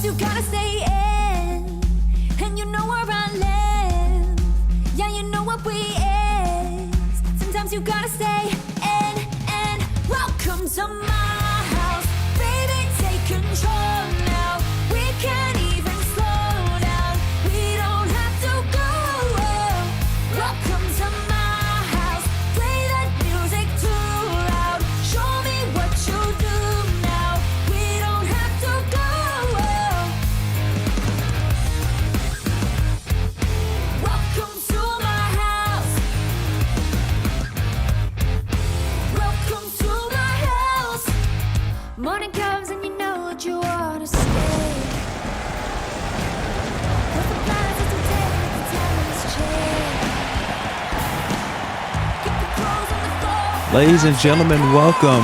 Sometimes you gotta stay in, and you know where I live. Yeah, you know what we is. Sometimes you gotta stay in, and welcome to my house. Baby, take control now. We can't even slow down. We don't have to go. Welcome to my house. Play that music too loud. Show me what you do now. We don't have to go. Welcome to my house. Welcome to my house. Morning comes and you know what you wanna stay. What's the plan is today? The time is changed. Keep the clothes on the floor. Ladies and gentlemen, welcome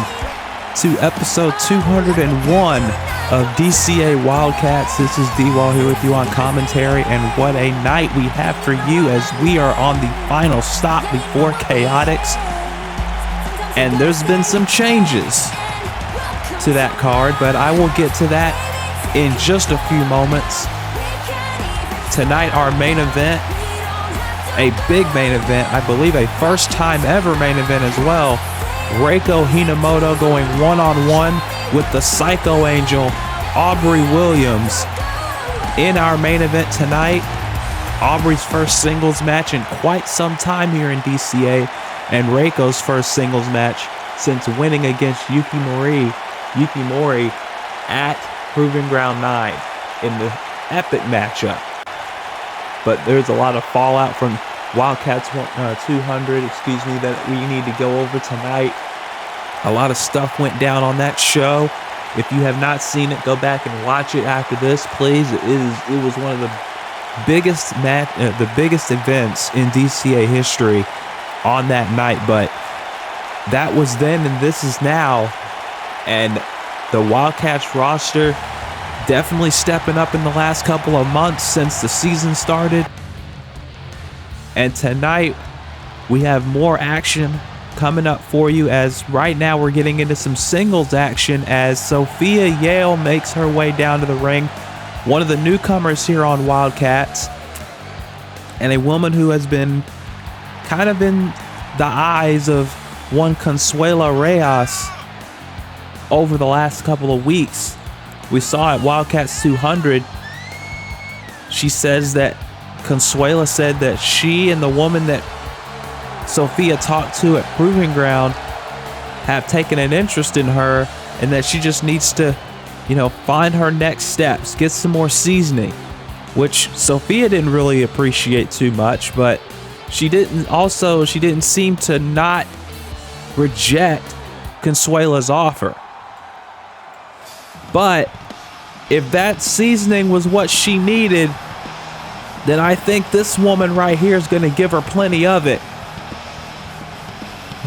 to episode 201 of DCA Wildcats. This is D-Wall here with you on commentary, and what a night we have for you as we are on the final stop before Chaotix. And there's been some changes to that card, but I will get to that in just a few moments. Tonight, our main event, a big main event, I believe a first time ever main event as well. Reiko Hinomoto going one-on-one with the Psycho Angel, Aubrey Williams, in our main event tonight. Aubrey's first singles match in quite some time here in DCA, and Reiko's first singles match since winning against Yukimori at Proving Ground 9 in the epic matchup. But there's a lot of fallout from Wildcats 200, that we need to go over tonight. A lot of stuff went down on that show. If you have not seen it, go back and watch it after this, please. It was one of the biggest events in DCA history on that night. But that was then, and this is now. And the Wildcats roster definitely stepping up in the last couple of months since the season started. And tonight, we have more action coming up for you, as right now we're getting into some singles action as Sophia Yale makes her way down to the ring. One of the newcomers here on Wildcats, and a woman who has been kind of in the eyes of one Consuela Reyes over the last couple of weeks. We saw at Wildcats 200, she says that Consuela said that she and the woman that Sophia talked to at Proving Ground have taken an interest in her, and that she just needs to, find her next steps, get some more seasoning, which Sophia didn't really appreciate too much, but she didn't seem to not reject Consuela's offer. But if that seasoning was what she needed, then I think this woman right here is going to give her plenty of it.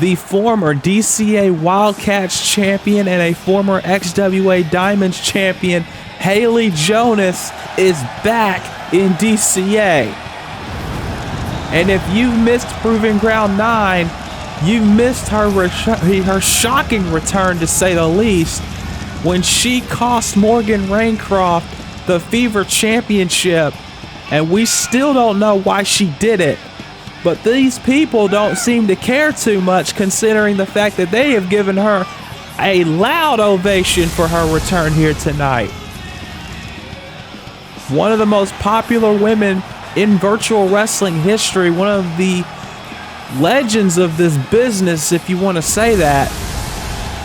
The former DCA Wildcats champion and a former XWA Diamonds champion, Hayley Jonas, is back in DCA. And if you missed Proving Ground 9, you missed her shocking return, to say the least, when she cost Morgan Raincroft the Fever Championship. And we still don't know why she did it. But these people don't seem to care too much, considering the fact that they have given her a loud ovation for her return here tonight. One of the most popular women in virtual wrestling history, one of the legends of this business, if you want to say that.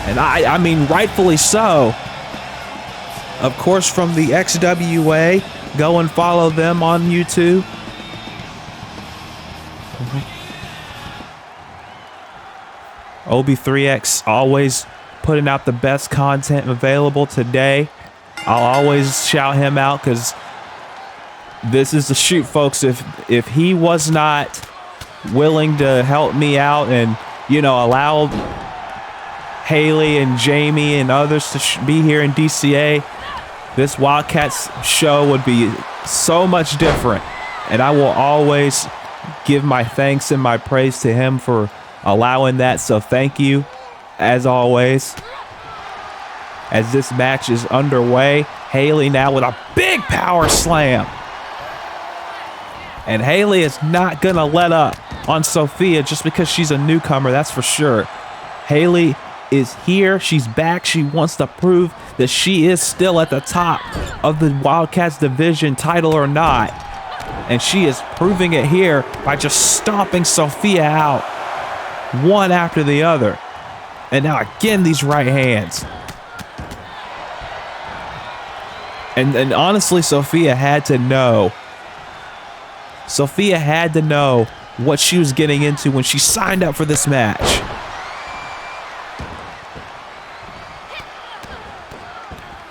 And I mean rightfully so. Of course, from the XWA, go and follow them on YouTube. Obi3X always putting out the best content available today. I'll always shout him out because this is the shoot, folks. If he was not willing to help me out and, allow Hayley and Jamie and others to be here in DCA, this Wildcats show would be so much different. And I will always give my thanks and my praise to him for allowing that. So thank you, as always. As this match is underway, Hayley now with a big power slam. And Hayley is not going to let up on Sophia just because she's a newcomer, that's for sure. Hayley is here. She's back. She wants to prove that she is still at the top of the Wildcats division, title or not. And she is proving it here by just stomping Sophia out one after the other. And now again, these right hands. And honestly, Sophia had to know. Sophia had to know what she was getting into when she signed up for this match.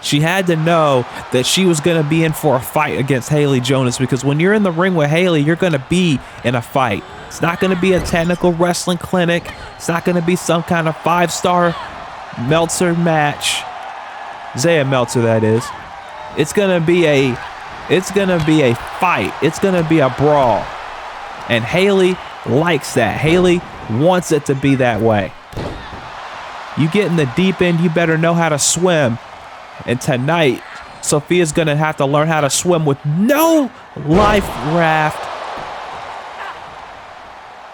She had to know that she was going to be in for a fight against Hayley Jonas, because when you're in the ring with Hayley, you're going to be in a fight. It's not going to be a technical wrestling clinic. It's not going to be some kind of 5-star Meltzer match. Zaya Meltzer, that is. It's going to be a fight. It's going to be a brawl. And Hayley likes that. Hayley wants it to be that way. You get in the deep end, you better know how to swim. And tonight, Sophia's going to have to learn how to swim with no life raft,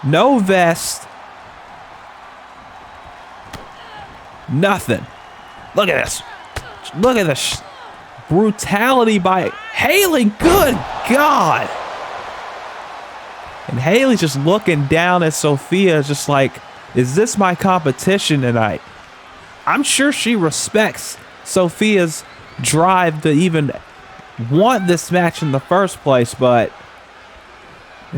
no vest, nothing. Look at this. Look at this brutality by Hayley. Good God. And Hayley's just looking down at Sophia, just like, is this my competition tonight? I'm sure she respects Sophia's drive to even want this match in the first place, but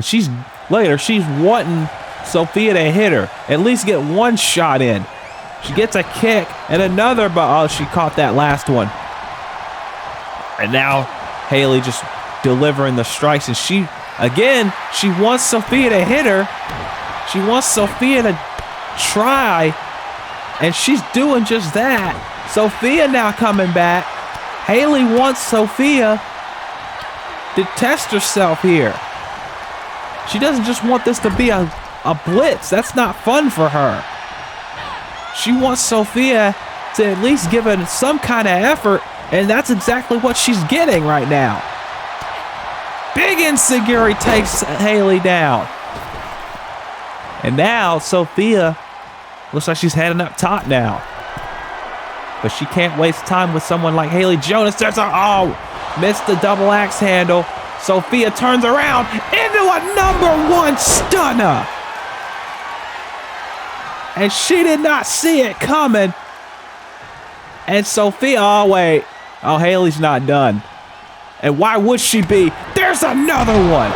she's wanting Sophia to hit her, at least get one shot in. She gets a kick and another, but oh, she caught that last one. And now Hayley just delivering the strikes, and she wants Sophia to hit her. She wants Sophia to try, and she's doing just that. Sophia now coming back. Hayley wants Sophia to test herself here. She doesn't just want this to be a blitz. That's not fun for her. She wants Sophia to at least give it some kind of effort, and that's exactly what she's getting right now. Big enziguri takes Hayley down. And now Sophia looks like she's heading up top now. But she can't waste time with someone like Hayley Jonas. Missed the double axe handle. Sophia turns around into a #1 stunner. And she did not see it coming. And Sophia, Hayley's not done. And why would she be? There's another one.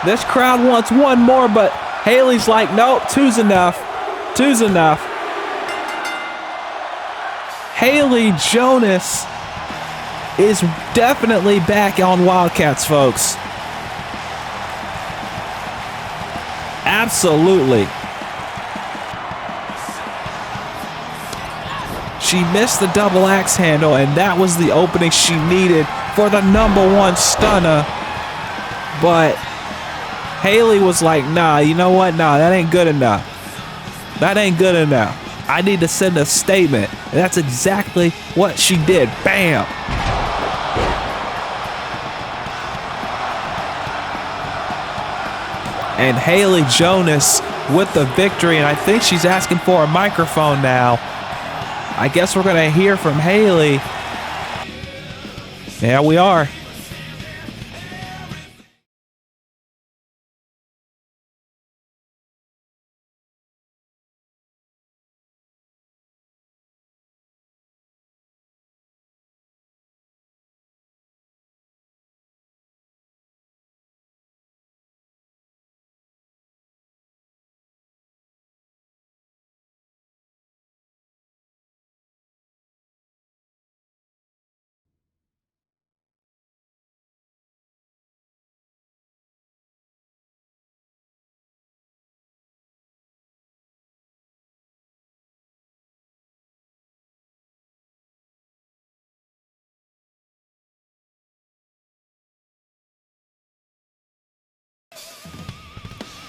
This crowd wants one more, but Hayley's like, nope, two's enough. Two's enough. Hayley Jonas is definitely back on Wildcats, folks. Absolutely. She missed the double axe handle, and that was the opening she needed for the #1 stunner. But Hayley was like, nah, you know what? Nah, that ain't good enough. That ain't good enough. I need to send a statement. And that's exactly what she did. Bam. And Hayley Jonas with the victory. And I think she's asking for a microphone now. I guess we're going to hear from Hayley. Yeah, we are.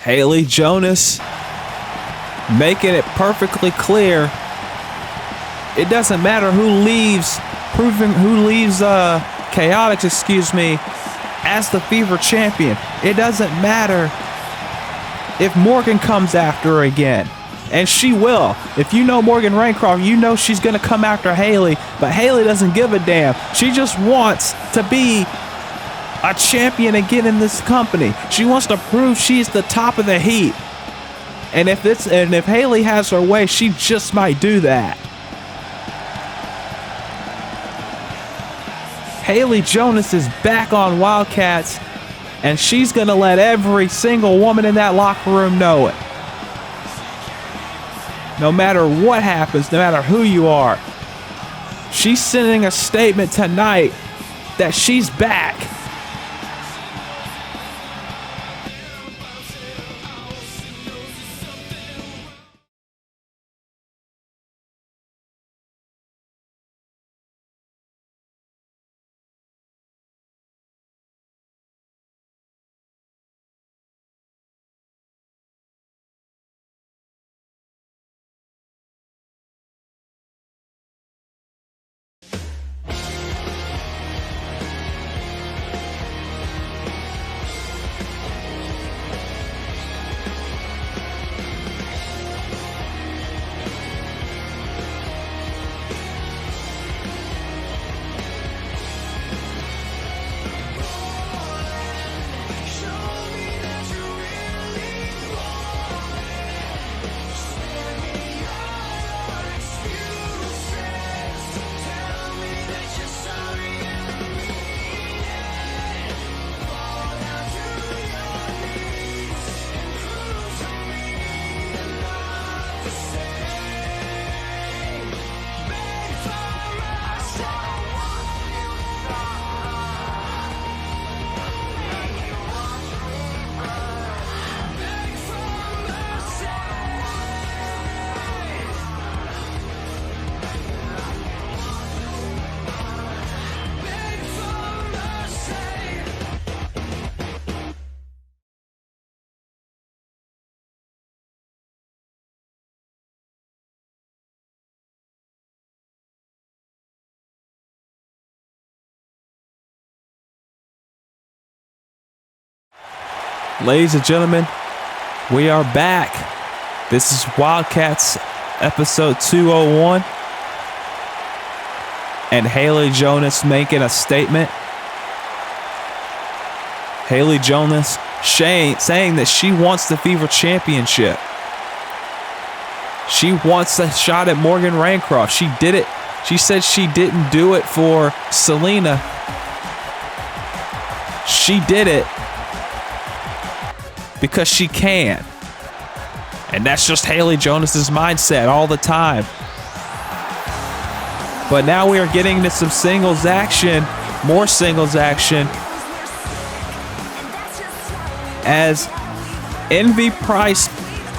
Hayley Jonas making it perfectly clear It doesn't matter who leaves Chaotix, excuse me, as the Fever champion. It doesn't matter if Morgan comes after her again. And she will. If you know Morgan Raincroft, you know she's going to come after Hayley. But Hayley doesn't give a damn. She just wants to be a champion again in this company. She wants to prove she's the top of the heap. And if Hayley has her way, she just might do that. Hayley Jonas is back on Wildcats, and she's going to let every single woman in that locker room know it. No matter what happens, no matter who you are, she's sending a statement tonight that she's back. Ladies and gentlemen, we are back. This is Wildcats episode 201. And Hayley Jonas making a statement. Hayley Jonas saying that she wants the Fever Championship. She wants a shot at Morgan Raincroft. She did it. She said she didn't do it for Selena. She did it because she can. And that's just Hayley Jonas's mindset all the time. But now we are getting into some singles action, more singles action, as Envy Price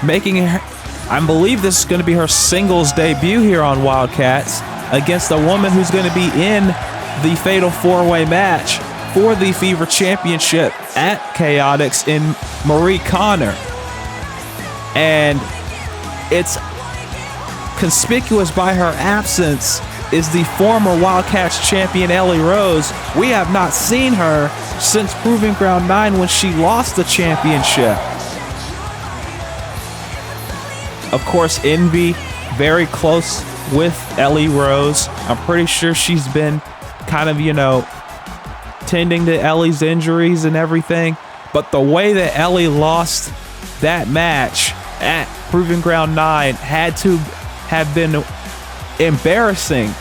making her, I believe this is going to be her singles debut here on Wildcats against a woman who's going to be in the Fatal 4-Way match for the Fever Championship at Chaotix in Marie Connor. And it's conspicuous by her absence is the former Wildcats champion Ellie Rose. We have not seen her since Proving Ground 9 when she lost the championship. Of course, Envy very close with Ellie Rose. I'm pretty sure she's been kind of, tending to Ellie's injuries and everything. But the way that Ellie lost that match at Proving Ground 9 had to have been embarrassing,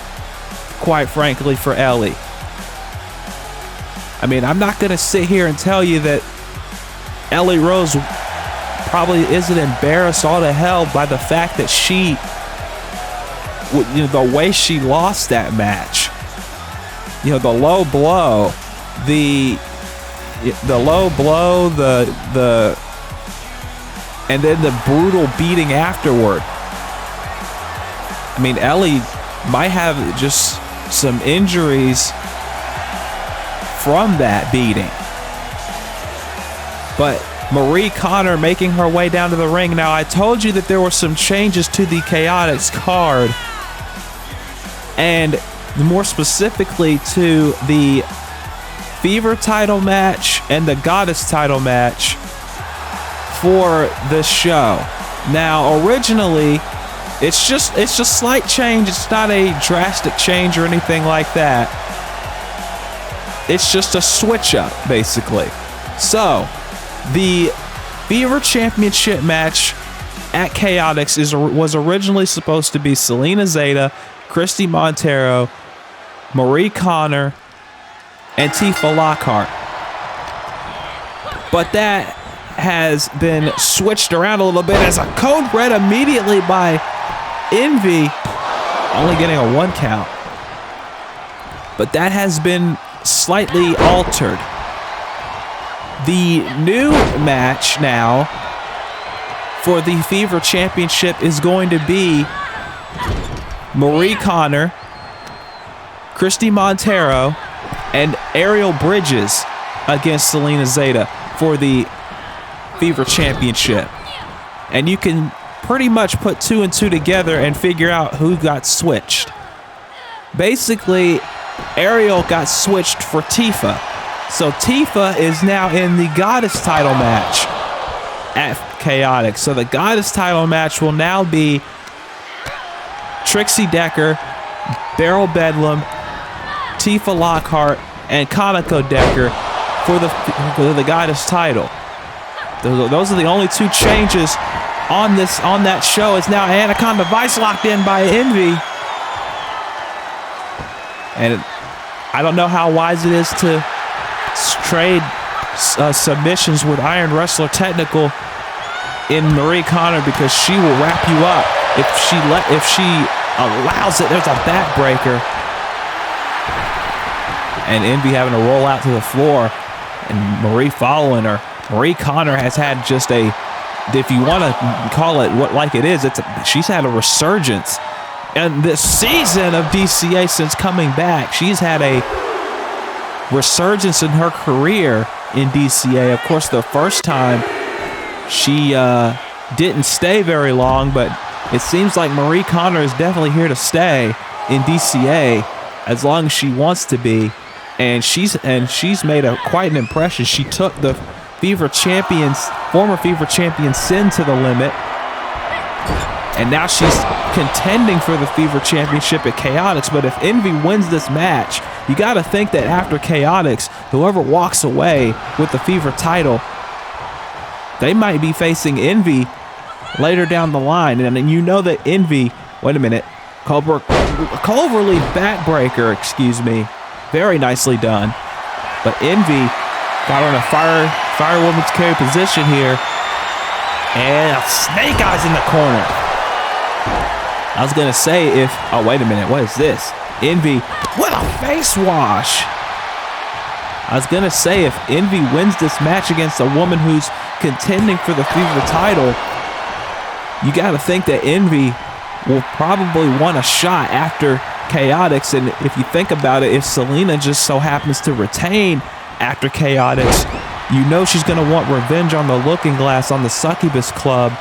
quite frankly, for Ellie. I mean, I'm not going to sit here and tell you that Ellie Rose probably isn't embarrassed all to hell by the fact that she, the way she lost that match. The low blow, the low blow, and then the brutal beating afterward. I mean, Ellie might have just some injuries from that beating. But Marie Connor making her way down to the ring. Now, I told you that there were some changes to the Chaotix card and more specifically to the Fever title match and the Goddess title match for this show. Now, originally, it's just slight change. It's not a drastic change or anything like that. It's just a switch up, basically. So, the Fever Championship match at Chaotix was originally supposed to be Selena Zeta, Christy Montero, Marie Connor, and Tifa Lockhart. But that has been switched around a little bit as a code red immediately by Envy, only getting a 1 count. But that has been slightly altered. The new match now for the Fever Championship is going to be Marie Connor, Christy Montero, and Ariel Bridges against Selena Zeta for the Fever Championship. And you can pretty much put 2 and 2 together and figure out who got switched. Basically, Ariel got switched for Tifa. So Tifa is now in the Goddess title match at Chaotix. So the Goddess title match will now be Trixie Decker, Beryl Bedlam, Tifa Lockhart, and Kanako Decker for the Goddess title. Those are the only 2 changes on that show. It's now Anaconda Vice locked in by Envy. And I don't know how wise it is to trade submissions with Iron Wrestler Technical in Marie Connor, because she will wrap you up if she allows it. There's a backbreaker, and Envy having to roll out to the floor, and Marie following her. Marie Connor has had just a, if you want to call it what like it is, she's had a resurgence. And this season of DCA, since coming back, she's had a resurgence in her career in DCA. Of course, the first time she didn't stay very long, but it seems like Marie Connor is definitely here to stay in DCA as long as she wants to be. And she's made quite an impression. She took the former Fever champion Sin to the limit, and now she's contending for the Fever Championship at Chaotix. But if Envy wins this match, you got to think that after Chaotix, whoever walks away with the Fever title, they might be facing Envy later down the line. And you know that Envy, wait a minute, Culverley backbreaker, excuse me, very nicely done. But Envy got on a firewoman's carry position here, and a snake eyes in the corner. I was gonna say oh wait a minute, what is this? Envy with a face wash. I was gonna say if Envy wins this match against a woman who's contending for the Fever title, you gotta think that Envy will probably want a shot after Chaotix. And if you think about it, if Selena just so happens to retain after Chaotix, you know she's gonna want revenge on the Looking Glass, on the Succubus Club,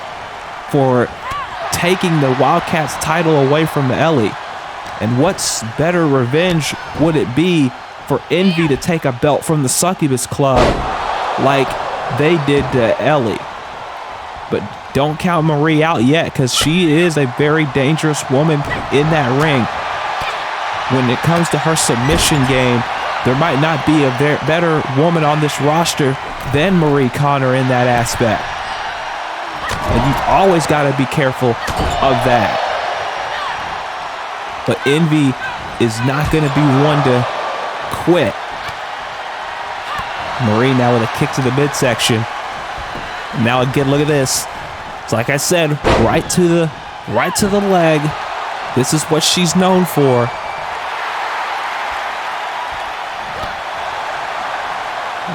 for taking the Wildcats title away from Ellie. And what's better revenge would it be for Envy to take a belt from the Succubus Club like they did to Ellie? But don't count Marie out yet, because she is a very dangerous woman in that ring. When it comes to her submission game, there might not be a better woman on this roster than Marie Connor in that aspect. And you've always got to be careful of that. But Envy is not going to be one to quit. Marie now with a kick to the midsection. Now again, look at this. It's like I said, right to the leg. This is what she's known for.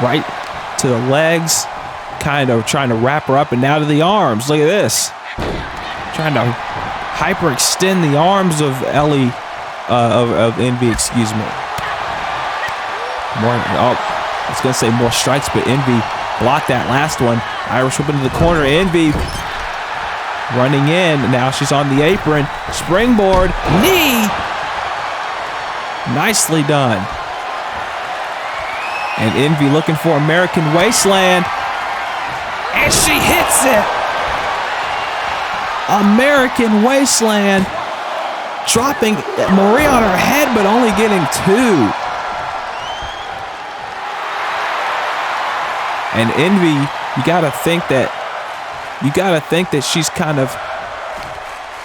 Right to the legs, kind of trying to wrap her up, and now to the arms. Look at this. Trying to hyperextend the arms of Ellie, of Envy, excuse me. I was going to say more strikes, but Envy blocked that last one. Irish whip into the corner. Envy running in. Now she's on the apron. Springboard. Knee. Nicely done. And Envy looking for American Wasteland. And she hits it. American Wasteland. Dropping Marie on her head, but only getting 2. And Envy, you gotta think that she's kind of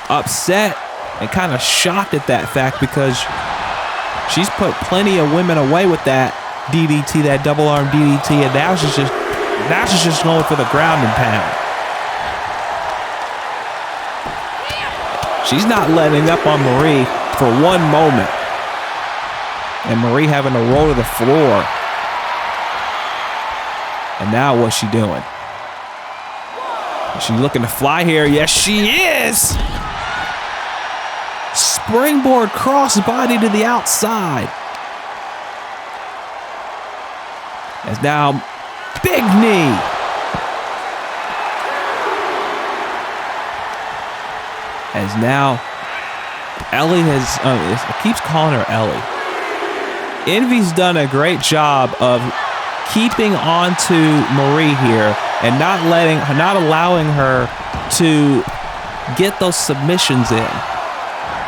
upset and kind of shocked at that fact, because she's put plenty of women away with that DDT, that double arm DDT, and now she's just going for the ground and pound. She's not letting up on Marie for one moment. And Marie having to roll to the floor. And now what's she doing? Is she looking to fly here? Yes, she is! Springboard crossbody to the outside. As now, big knee. As now, Ellie it keeps calling her Ellie. Envy's done a great job of keeping on to Marie here and not allowing her to get those submissions in.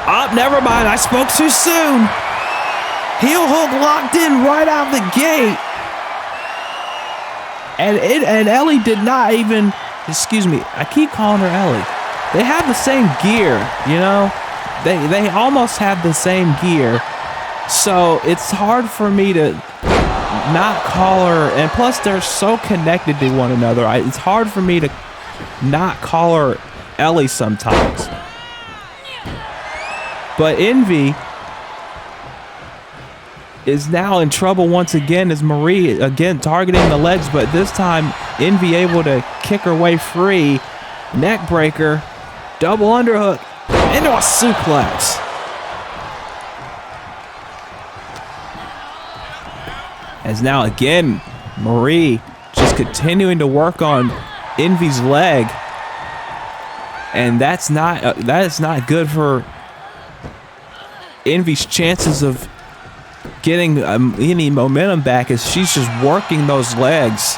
Oh, never mind, I spoke too soon. Heel hook locked in right out the gate. And Ellie did not even, excuse me, I keep calling her Ellie. They have the same gear, you know? They almost have the same gear. So it's hard for me to not call her, and plus they're so connected to one another. It's hard for me to not call her Ellie sometimes. But Envy is now in trouble once again as Marie again targeting the legs, but this time Envy able to kick her way free. Neck breaker, double underhook into a suplex. As now again, Marie just continuing to work on Envy's leg, and that is not good for Envy's chances of getting any momentum back, as she's just working those legs.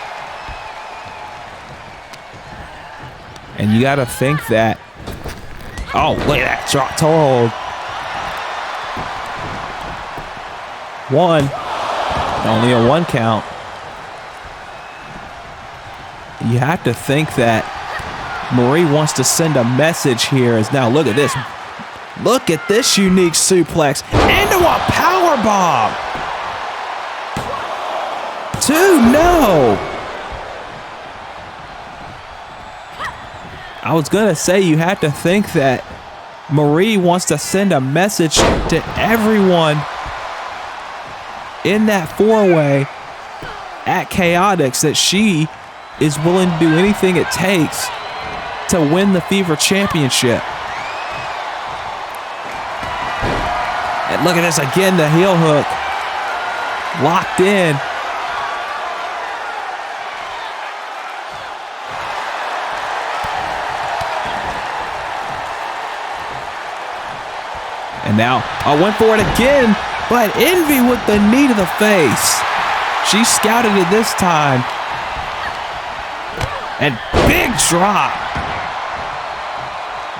And you got to think that, oh, look at that drop toe hold. One. Only a 1 count. You have to think that Marie wants to send a message here. As now, look at this. Look at this unique suplex into a power bomb. 2, no. I was going to say, you have to think that Marie wants to send a message to everyone in that 4-way at Chaotix that she is willing to do anything it takes to win the Fever Championship. And look at this again, the heel hook locked in. And now I went for it again. But Envy with the knee to the face. She scouted it this time. And big drop.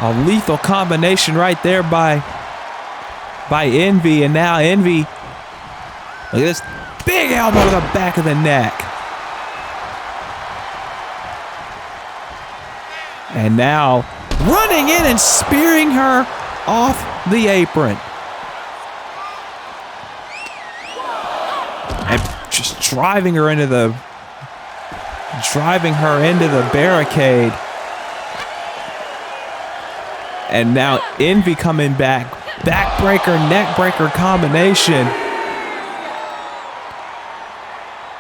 A lethal combination right there by Envy. And now Envy, look at this big elbow to the back of the neck. And now running in and spearing her off the apron. And just driving her into the barricade. And now Envy coming back. Backbreaker, neckbreaker combination.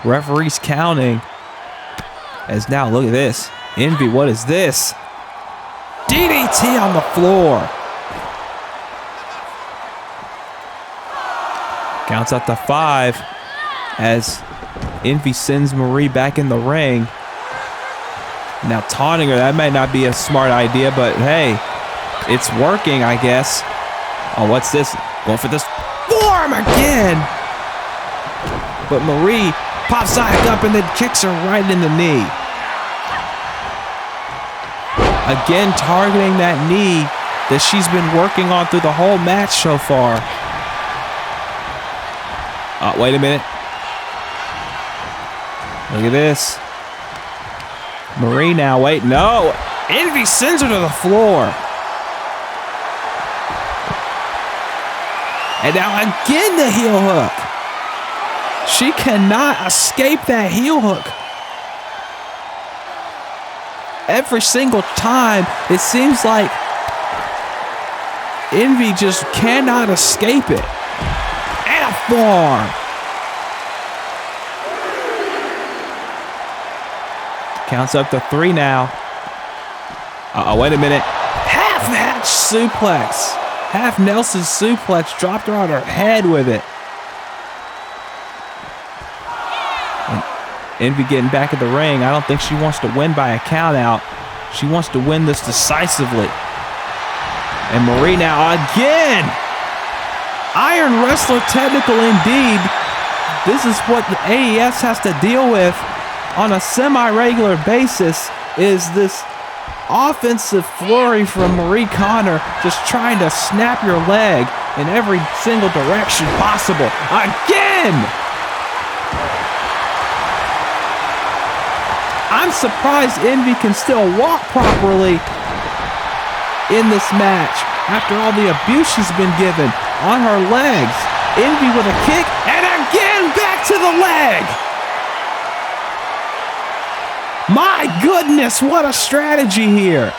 Referee's counting. As now, look at this. Envy, what is this? DDT on the floor. Counts up to 5 as Envy sends Marie back in the ring. Now taunting her, that might not be a smart idea, but hey, it's working, I guess. Oh, what's this? Going for this 4 arm again. But Marie pops back up and then kicks her right in the knee. Again, targeting that knee that she's been working on through the whole match so far. Wait a minute. Look at this. Marie now, wait, no. Envy sends her to the floor. And now again the heel hook. She cannot escape that heel hook. Every single time, it seems like Envy just cannot escape it. And a forearm. Counts up to 3 now. Wait a minute. Half match suplex. Half Nelson suplex. Dropped her on her head with it. Envy getting back in the ring. I don't think she wants to win by a count out. She wants to win this decisively. And Marie now again. Iron Wrestler technical indeed. This is what the AES has to deal with on a semi-regular basis, is this offensive flurry from Marie Connor, just trying to snap your leg in every single direction possible. Again! I'm surprised Envy can still walk properly in this match after all the abuse she's been given on her legs. Envy with a kick, and again back to the leg. My goodness, what a strategy here.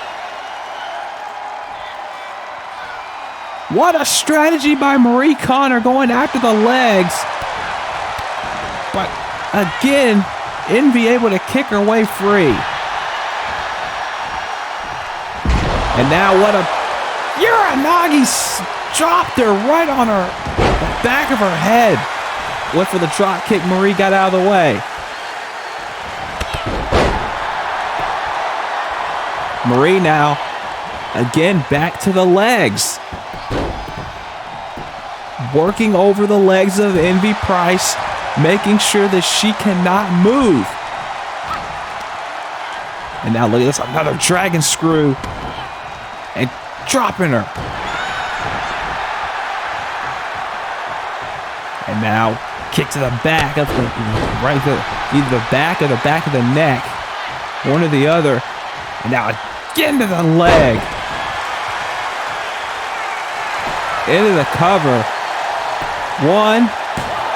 What a strategy by Marie Connor going after the legs. But again, Envy able to kick her way free. And now what a Uranagi dropped her right on the back of her head. Went for the drop kick. Marie got out of the way. Marie now again back to the legs. Working over the legs of Envy Price, making sure that she cannot move. And now look at this, another dragon screw. And dropping her. And now kick to the back of the either the back or the back of the neck. One or the other. And now again to the leg. Into the cover. 1,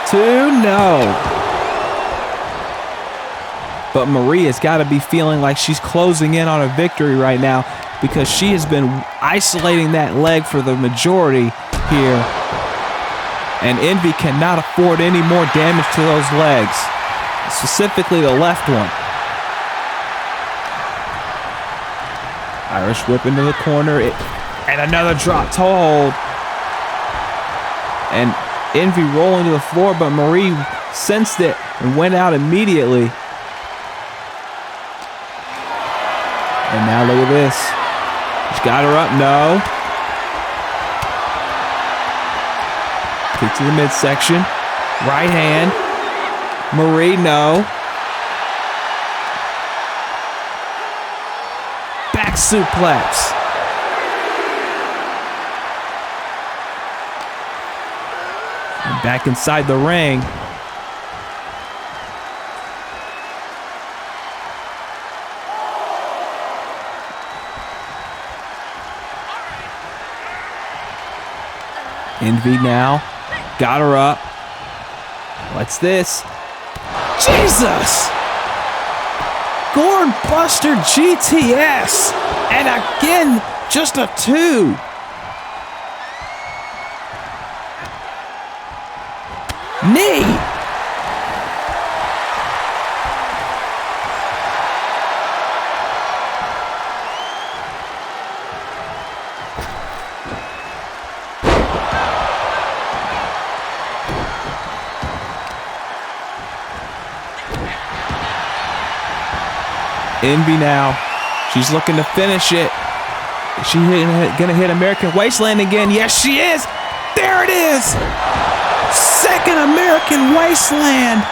2, no. But Marie has got to be feeling like she's closing in on a victory right now, because she has been isolating that leg for the majority here. And Envy cannot afford any more damage to those legs, specifically the left one. Irish whip into the corner, and another drop toe hold. And Envy rolling to the floor, but Marie sensed it and went out immediately. And now look at this. She's got her up, no. Kick to the midsection. Right hand. Marie, no. Back suplex. And back inside the ring. Envy now. Got her up. What's this? Jesus! Gourd Buster GTS! And again, just a 2. Knee! Envy now. She's looking to finish it. Is she gonna hit American Wasteland again? Yes, she is. There it is. Second American Wasteland.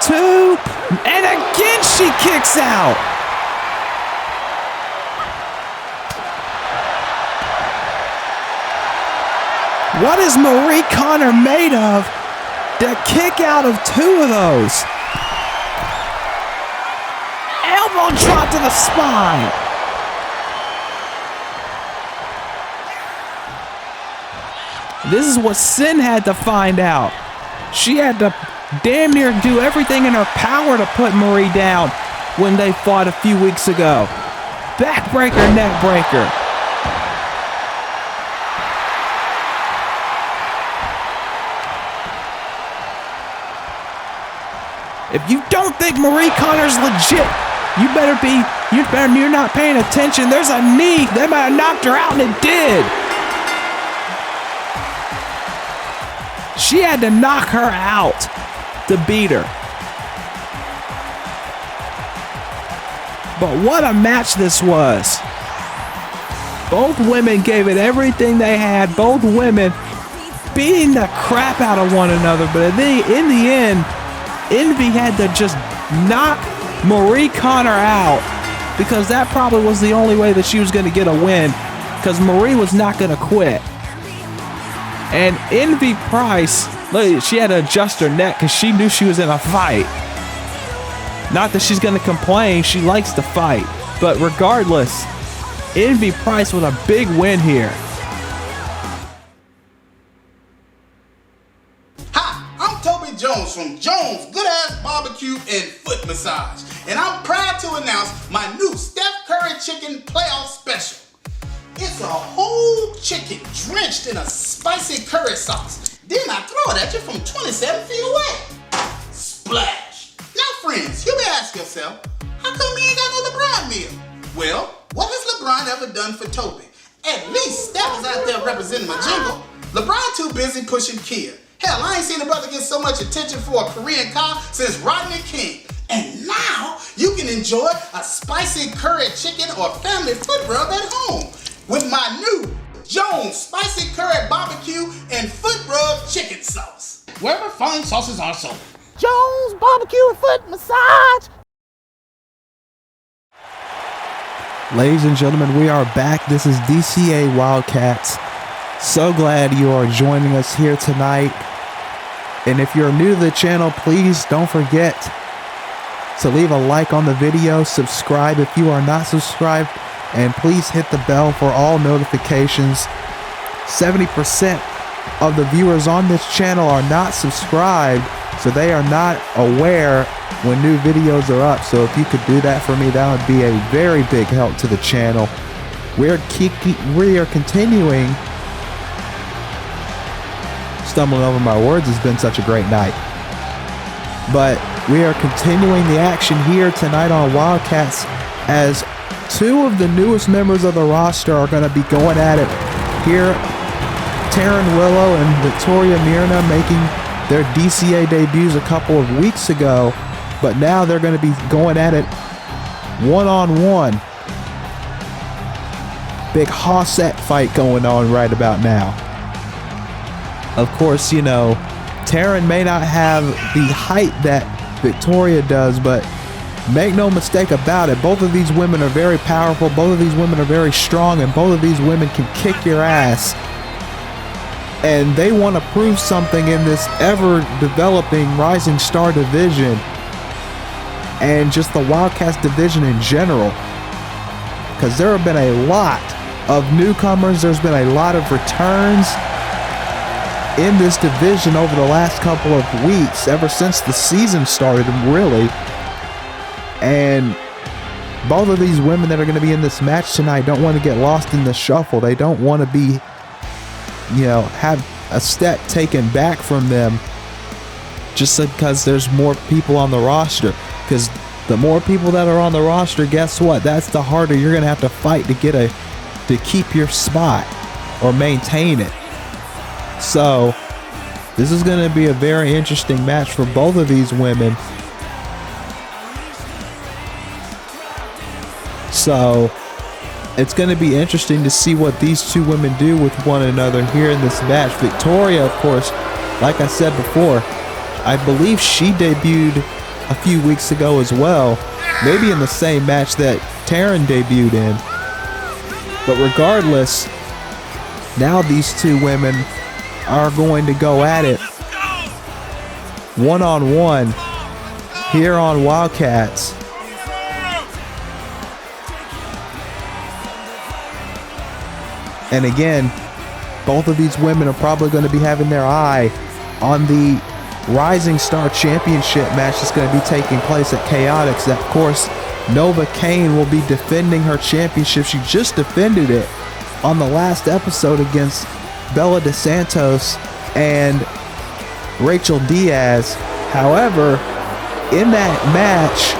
2, and again she kicks out. What is Marie Connor made of to kick out of 2 of those? Elbow drop to the spine. This is what Sin had to find out. She had to damn near do everything in her power to put Marie down when they fought a few weeks ago. Backbreaker, neckbreaker. If you don't think Marie Connor's legit, you're not paying attention. There's a knee. They might have knocked her out, and it did. She had to knock her out to beat her. But what a match this was. Both women gave it everything they had. Both women beating the crap out of one another. But in the end, Envy had to just knock Marie Connor out, because that probably was the only way that she was going to get a win, because Marie was not going to quit. And Envy Price, look, she had to adjust her neck because she knew she was in a fight. Not that she's going to complain. She likes to fight. But regardless, Envy Price with a big win here. Jones from Jones Good Ass Barbecue and Foot Massage, and I'm proud to announce my new Steph Curry Chicken Playoff Special. It's a whole chicken drenched in a spicy curry sauce. Then I throw it at you from 27 feet away. Splash! Now friends, you may ask yourself, how come we ain't got no LeBron meal? Well, what has LeBron ever done for Toby? At least Steph is out there representing my jingle. LeBron too busy pushing Kia. Hell, I ain't seen a brother get so much attention for a Korean car since Rodney King. And now you can enjoy a spicy curry chicken or family foot rub at home with my new Jones Spicy Curry Barbecue and Foot Rub Chicken Sauce, wherever fine sauces are sold. Jones Barbecue and Foot Massage. Ladies and gentlemen, we are back. This is DCA Wildcats. So glad you are joining us here tonight. And if you're new to the channel, please don't forget to leave a like on the video, subscribe if you are not subscribed, and please hit the bell for all notifications. 70% of the viewers on this channel are not subscribed, so they are not aware when new videos are up. So if you could do that for me, that would be a very big help to the channel. We are continuing. Stumbling over my words, has been such a great night. But we are continuing the action here tonight on Wildcats, as 2 of the newest members of the roster are going to be going at it here. Taryn, Willow, and Victoria Mirna making their DCA debuts a couple of weeks ago, but now they're going to be going at it one-on-one. Big Hosset fight going on right about now. Of course, you know, Taryn may not have the height that Victoria does, but make no mistake about it, both of these women are very powerful, both of these women are very strong, and both of these women can kick your ass. And they want to prove something in this ever-developing Rising Star division, and just the Wildcats division in general. Because there have been a lot of newcomers, there's been a lot of returns in this division over the last couple of weeks, ever since the season started, really. And both of these women that are going to be in this match tonight don't want to get lost in the shuffle. They don't want to be, you know, have a step taken back from them just because there's more people on the roster. Because the more people that are on the roster, guess what? That's the harder you're going to have to fight to keep your spot or maintain it. So this is going to be a very interesting match for both of these women. So it's going to be interesting to see what these two women do with one another here in this match. Victoria, of course, like I said before, I believe she debuted a few weeks ago as well, maybe in the same match that Taryn debuted in. But regardless, now these two women are going to go at it one-on-one here on Wildcats. And again, both of these women are probably going to be having their eye on the Rising Star Championship match that's going to be taking place at Chaotix. Of course, Nova Kane will be defending her championship. She just defended it on the last episode against Bella DeSantos and Rachel Diaz. However, in that match,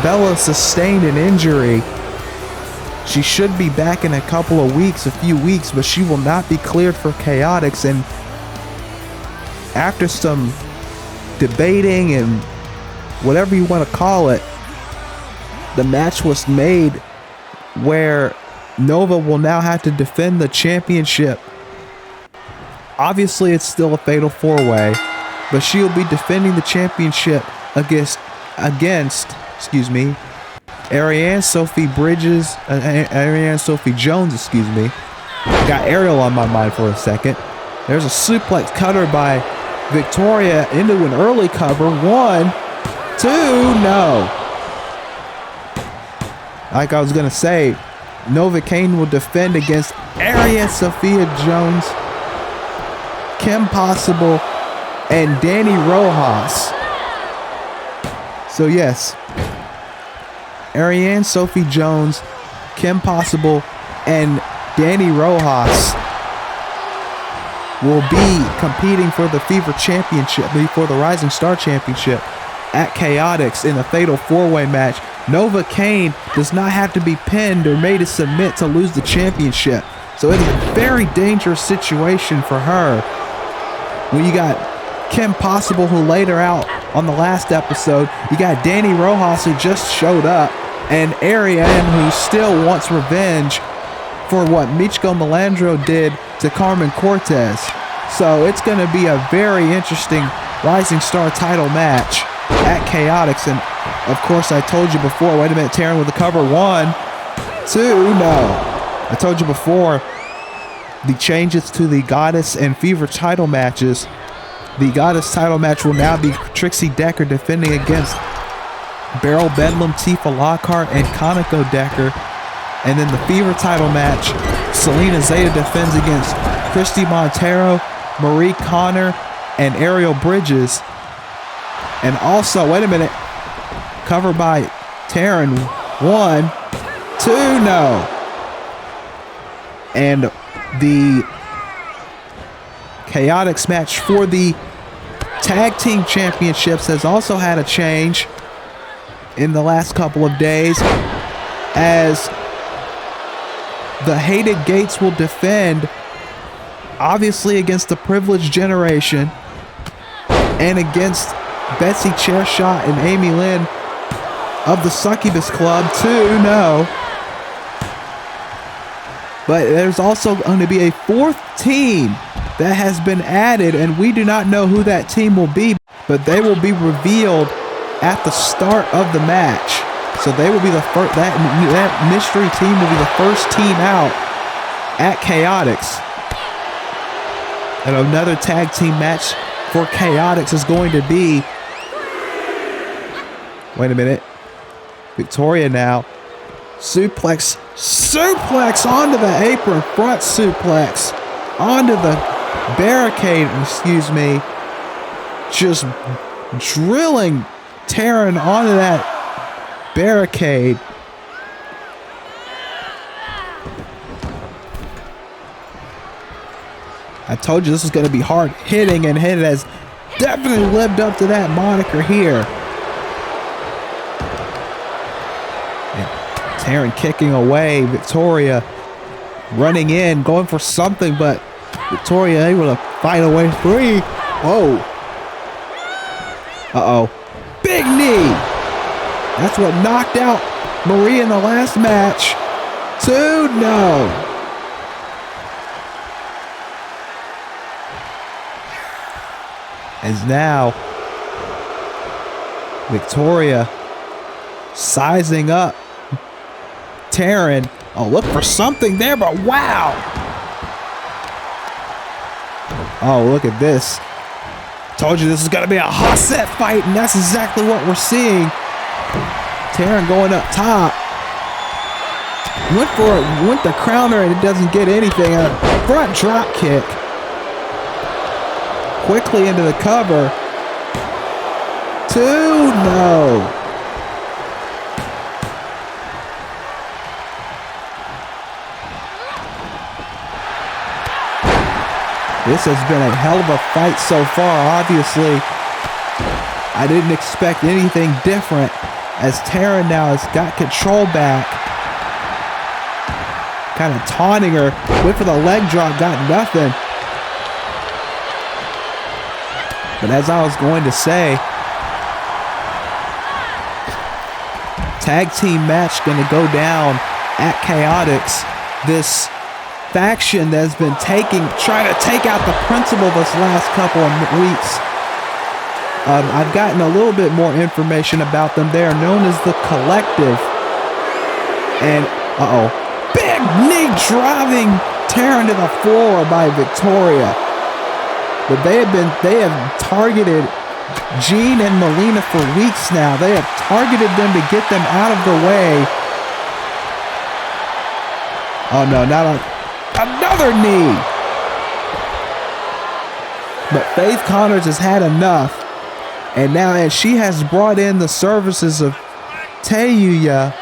Bella sustained an injury. She should be back in a few weeks, but she will not be cleared for Chaotix. And after some debating and whatever you want to call it, the match was made where Nova will now have to defend the championship. Obviously, it's still a fatal four-way, but she'll be defending the championship against Ariane Sophie Jones, excuse me. I got Ariel on my mind for a second. There's a suplex cutter by Victoria into an early cover. 1, 2, no. Like I was going to say, Nova Kane will defend against Ariane Sophia Jones, Kim Possible, and Danny Rojas. So yes, Ariane Sophie Jones, Kim Possible, and Danny Rojas will be competing for the Fever Championship, for the Rising Star Championship at Chaotix in a fatal four-way match. Nova Kane does not have to be pinned or made to submit to lose the championship. So it's a very dangerous situation for her. When you got Kim Possible, who laid her out on the last episode, you got Danny Rojas, who just showed up, and Ariane, who still wants revenge for what Michiko Melandro did to Carmen Cortez. So it's going to be a very interesting Rising Star title match at Chaotix. And of course, I told you before, wait a minute, Taryn with the cover. 1, 2, no. I told you before, the changes to the Goddess and Fever title matches. The Goddess title match will now be Trixie Decker defending against Beryl Bedlam, Tifa Lockhart, and Kaneko Decker. And then the Fever title match, Selena Zeta defends against Christy Montero, Marie Connor, and Ariel Bridges. And also, wait a minute, covered by Taryn. 1, 2, no. And the Chaotix match for the Tag Team Championships has also had a change in the last couple of days, as the Hated Gates will defend, obviously, against the Privileged Generation and against Betsy Chairshot and Amy Lynn of the Succubus Club. 2, no. But there's also going to be a fourth team that has been added, and we do not know who that team will be, but they will be revealed at the start of the match. So they will be the first, that mystery team will be the first team out at Chaotix. And another tag team match for Chaotix is going to be, wait a minute, Victoria now, suplex onto the apron, front suplex onto the barricade, excuse me, just drilling Taryn onto that barricade. I told you this was going to be hard hitting, and it has definitely lived up to that moniker here. And Taryn kicking away, Victoria running in, going for something, but Victoria able to fight away free. Whoa. Uh-oh. Big knee. That's what knocked out Marie in the last match. 2, no. As now, Victoria sizing up Taryn. Oh, look for something there, but wow. Oh, look at this. Told you this is going to be a hot set fight, and that's exactly what we're seeing. Taryn going up top. Went the crowner, and it doesn't get anything. A front drop kick. Quickly into the cover. 2, no. This has been a hell of a fight so far. Obviously, I didn't expect anything different as Taryn now has got control back. Kind of taunting her. Went for the leg drop, got nothing. But as I was going to say, tag team match going to go down at Chaotix. This faction that's been trying to take out the principal this last couple of weeks. I've gotten a little bit more information about them. They are known as the Collective. And, big knee driving Taryn to the floor by Victoria. But they have targeted Jean and Melina for weeks now. They have targeted them to get them out of the way. Oh no, another knee. But Faith Connors has had enough. And now as she has brought in the services of Tayuya.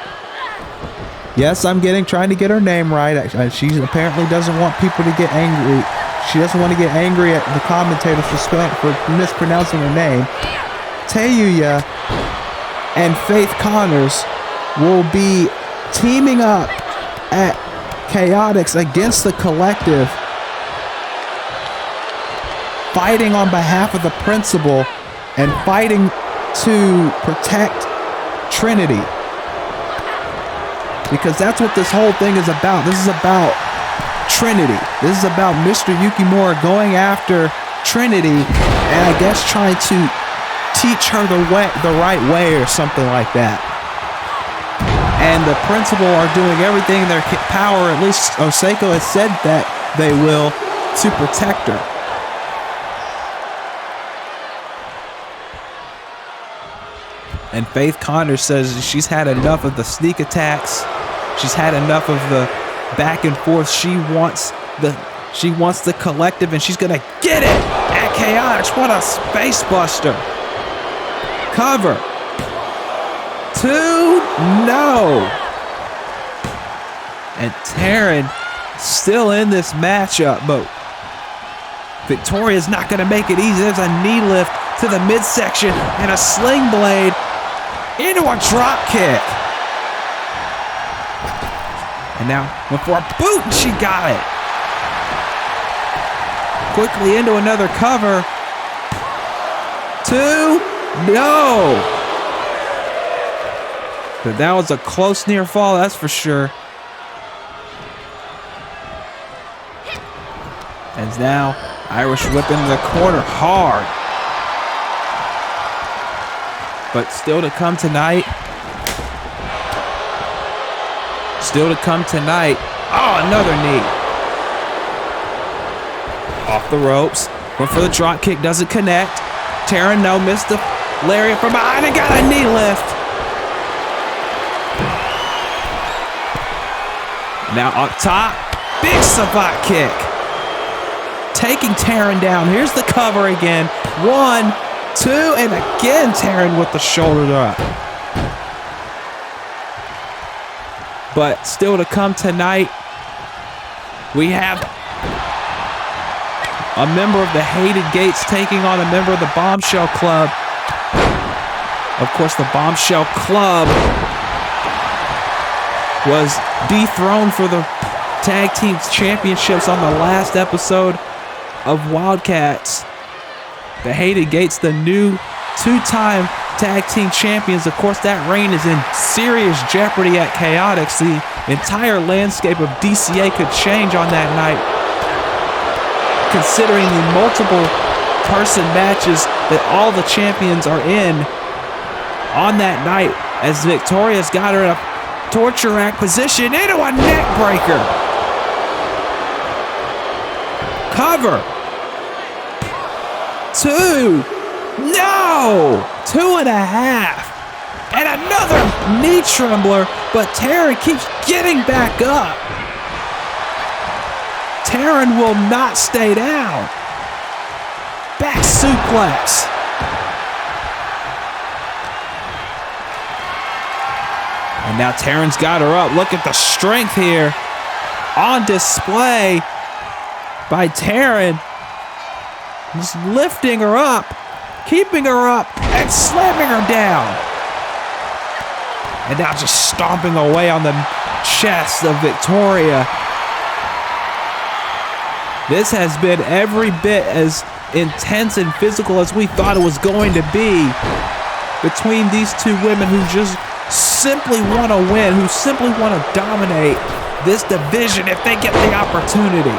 Yes, I'm trying to get her name right. She apparently doesn't want people to get angry. She doesn't want to get angry at the commentators for mispronouncing her name. Tayuya and Faith Connors will be teaming up at Chaotix against the Collective, fighting on behalf of the principal and fighting to protect Trinity. Because that's what this whole thing is about. This is about Trinity. This is about Mr. Yukimura going after Trinity and I guess trying to teach her the right way or something like that. And the principal are doing everything in their power, at least Oseko has said that they will, to protect her. And Faith Connors says she's had enough of the sneak attacks. She's had enough of the back and forth. She wants the Collective, and she's gonna get it at Chaotix. What a space buster. Cover. 2, no. And Taryn still in this matchup, but Victoria's not gonna make it easy. There's a knee lift to the midsection and a sling blade into a drop kick. And now went for a boot and she got it. Quickly into another cover. 2, no. But that was a close near fall, that's for sure. And now Irish whip into the corner hard. But still to come tonight. Still to come tonight. Oh, another knee. Off the ropes. Went for the drop kick. Doesn't connect. Taryn, no. Missed the lariat from behind and got a knee lift. Now up top. Big savate kick. Taking Taryn down. Here's the cover again. 1, 2, and again Taryn with the shoulder up. But still to come tonight, we have a member of the Hated Gates taking on a member of the Bombshell Club. Of course, the Bombshell Club was dethroned for the Tag Team Championships on the last episode of Wildcats. The Hated Gates, the new 2-time Tag Team Champions. Of course, that reign is in serious jeopardy at Chaotix. The entire landscape of DCA could change on that night, considering the multiple person matches that all the champions are in on that night, as Victoria's got her in a torture rack position into a neck breaker. Cover. 2. No! 2.5. And another knee trembler, but Taryn keeps getting back up. Taryn will not stay down. Back suplex. And now Taryn's got her up. Look at the strength here on display by Taryn. Just lifting her up, keeping her up, and slamming her down. And now just stomping away on the chest of Victoria. This has been every bit as intense and physical as we thought it was going to be between these two women who just simply want to win, who simply want to dominate this division if they get the opportunity.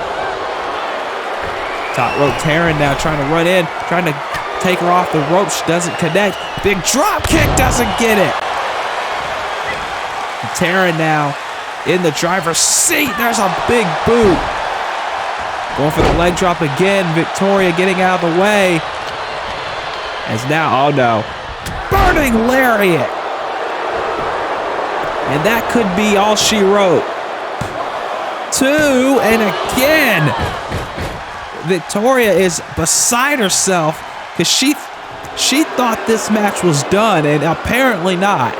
Top rope Taryn now trying to run in, trying to take her off the rope. She doesn't connect. Big drop kick, doesn't get it. And Taryn now in the driver's seat. There's a big boot. Going for the leg drop again. Victoria getting out of the way. As now, oh no, burning lariat. And that could be all she wrote. 2, and again. Victoria is beside herself because she thought this match was done, and apparently not.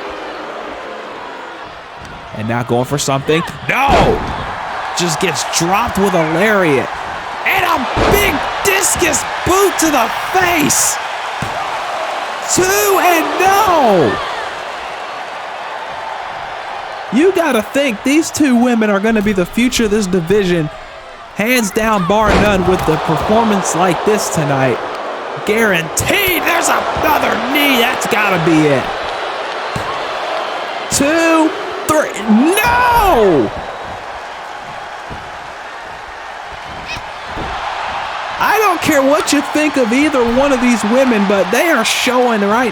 And now going for something. No! Just gets dropped with a lariat. And a big discus boot to the face. 2, and no! You gotta think these two women are gonna be the future of this division. Hands down, bar none, with the performance like this tonight. Guaranteed. There's another knee. That's gotta be it. 2, 3. No! I don't care what you think of either one of these women, but they are showing right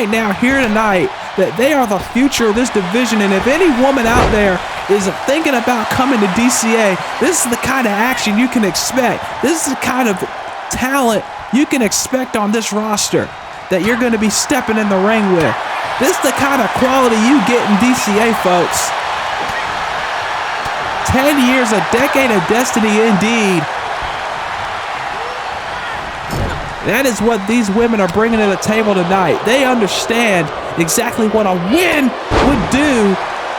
now here tonight that they are the future of this division. And if any woman out there is thinking about coming to DCA, this is the kind of action you can expect. This is the kind of talent you can expect on this roster that you're going to be stepping in the ring with. This is the kind of quality you get in DCA, folks. 10 years, a decade of destiny indeed. That is what these women are bringing to the table tonight. They understand exactly what a win would do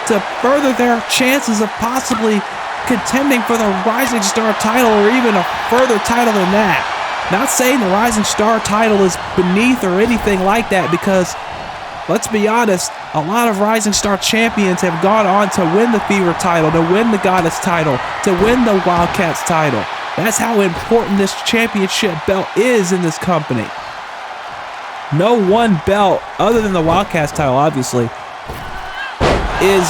to further their chances of possibly contending for the Rising Star title or even a further title than that. Not saying the Rising Star title is beneath or anything like that, because let's be honest, a lot of Rising Star champions have gone on to win the Fever title, to win the Goddess title, to win the Wildcats title. That's how important this championship belt is in this company. No one belt, other than the Wildcats title, obviously, is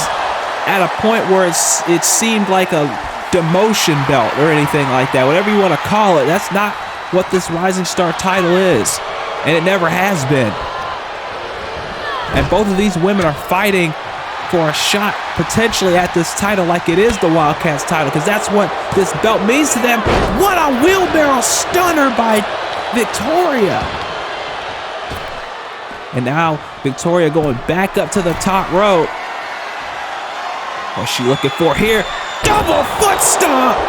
at a point where it seemed like a demotion belt or anything like that. Whatever you want to call it, that's not what this Rising Star title is. And it never has been. And both of these women are fighting for a shot potentially at this title like it is the Wildcats title, because that's what this belt means to them. What a wheelbarrow stunner by Victoria. And now Victoria going back up to the top rope. What's she looking for here? Double foot stomp!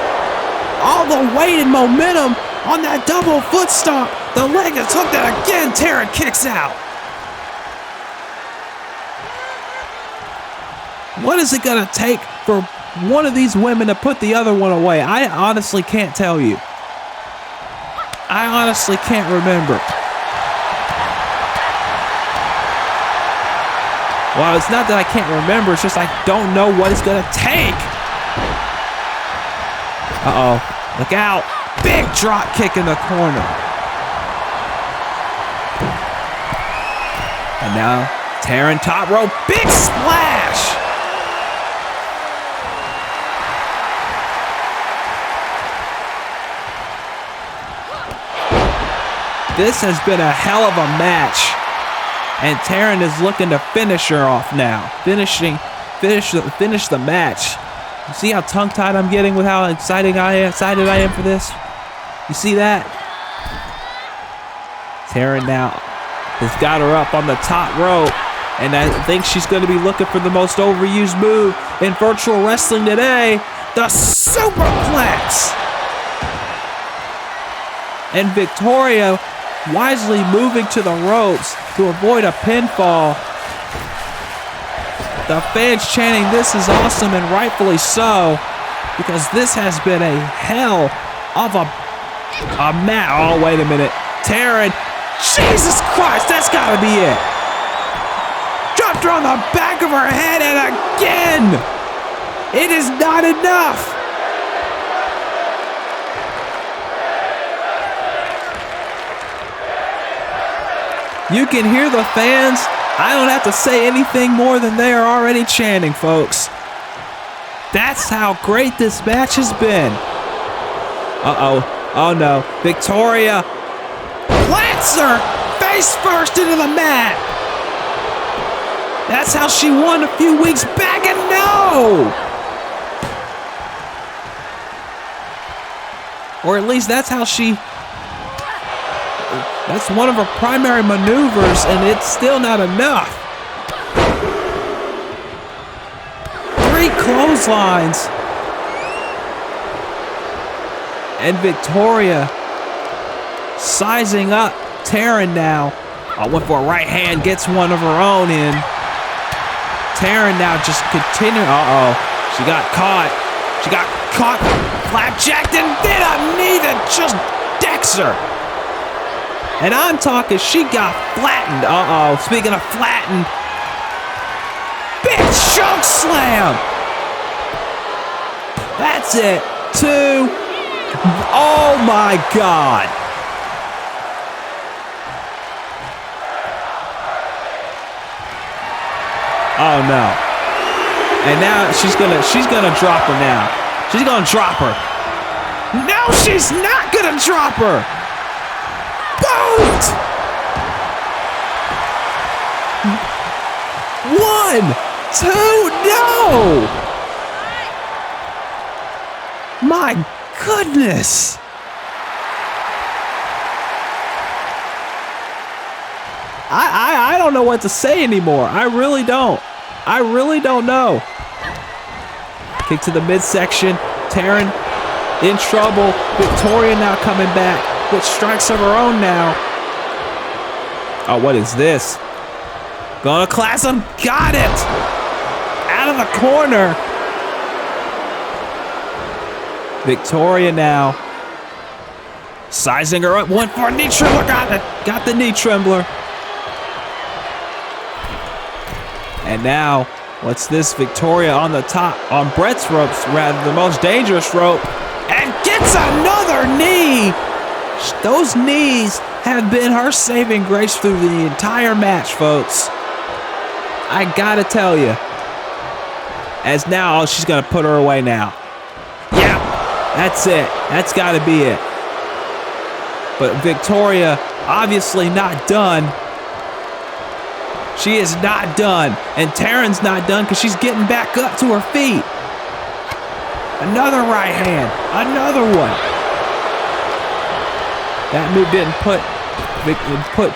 All the weight and momentum on that double foot stomp. The leg is hooked, and again Taryn kicks out. What is it going to take for one of these women to put the other one away? I honestly can't tell you. I honestly can't remember. Well, it's not that I can't remember. It's just I don't know what it's going to take. Uh-oh. Look out. Big drop kick in the corner. And now Taryn top rope. Big splash. This has been a hell of a match. And Taryn is looking to finish her off now. Finish the match. You see how tongue-tied I'm getting with how excited I am for this? You see that? Taryn now has got her up on the top rope. And I think she's going to be looking for the most overused move in virtual wrestling today. The superplex. And Victoria wisely moving to the ropes to avoid a pinfall. The fans chanting, "This is awesome," and rightfully so, because this has been a hell of a match. Oh, wait a minute. Taryn, Jesus Christ, that's gotta be it. Dropped her on the back of her head, and again, it is not enough. You can hear the fans. I don't have to say anything more than they are already chanting, folks. That's how great this match has been. Uh-oh. Oh, no. Victoria plants her face first into the mat. That's how she won a few weeks back, and no! Or at least that's how she... That's one of her primary maneuvers, and it's still not enough. 3 clotheslines. And Victoria sizing up Taryn now. I went for a right hand, gets one of her own in. Taryn now just continuing. Uh-oh. She got caught. She got caught, flapjacked, and then a knee that just decks her. And I'm talking, she got flattened. Uh-oh, speaking of flattened. Big choke slam. That's it. 2. Oh my God. Oh no. And now she's gonna drop her now. She's gonna drop her. No, she's not gonna drop her. Boot! 1, 2, no! My goodness! I don't know what to say anymore. I really don't. I really don't know. Kick to the midsection. Taryn in trouble. Victoria now coming back with strikes of her own now. Oh, what is this? Gonna class him. Got it. Out of the corner. Victoria now sizing her up. Went for a knee trembler. Got the knee trembler. And now, what's this? Victoria on the top, on Brett's ropes, rather, the most dangerous rope, and gets another knee. Those knees have been her saving grace through the entire match, folks. I gotta tell you. As now, she's gonna put her away now. Yeah, that's it. That's gotta be it. But Victoria, obviously not done. She is not done. And Taryn's not done because she's getting back up to her feet. Another right hand. Another one. That move didn't put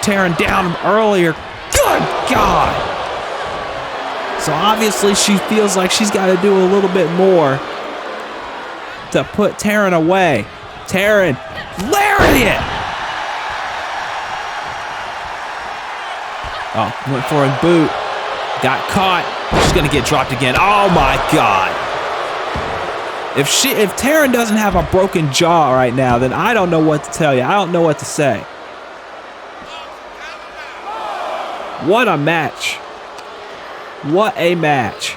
Taryn down earlier. Good God. So obviously she feels like she's got to do a little bit more to put Taryn away. Taryn, lariat. Oh, went for a boot. Got caught. She's gonna get dropped again. Oh my God. If Taryn doesn't have a broken jaw right now, then I don't know what to tell you. I don't know what to say. What a match. What a match.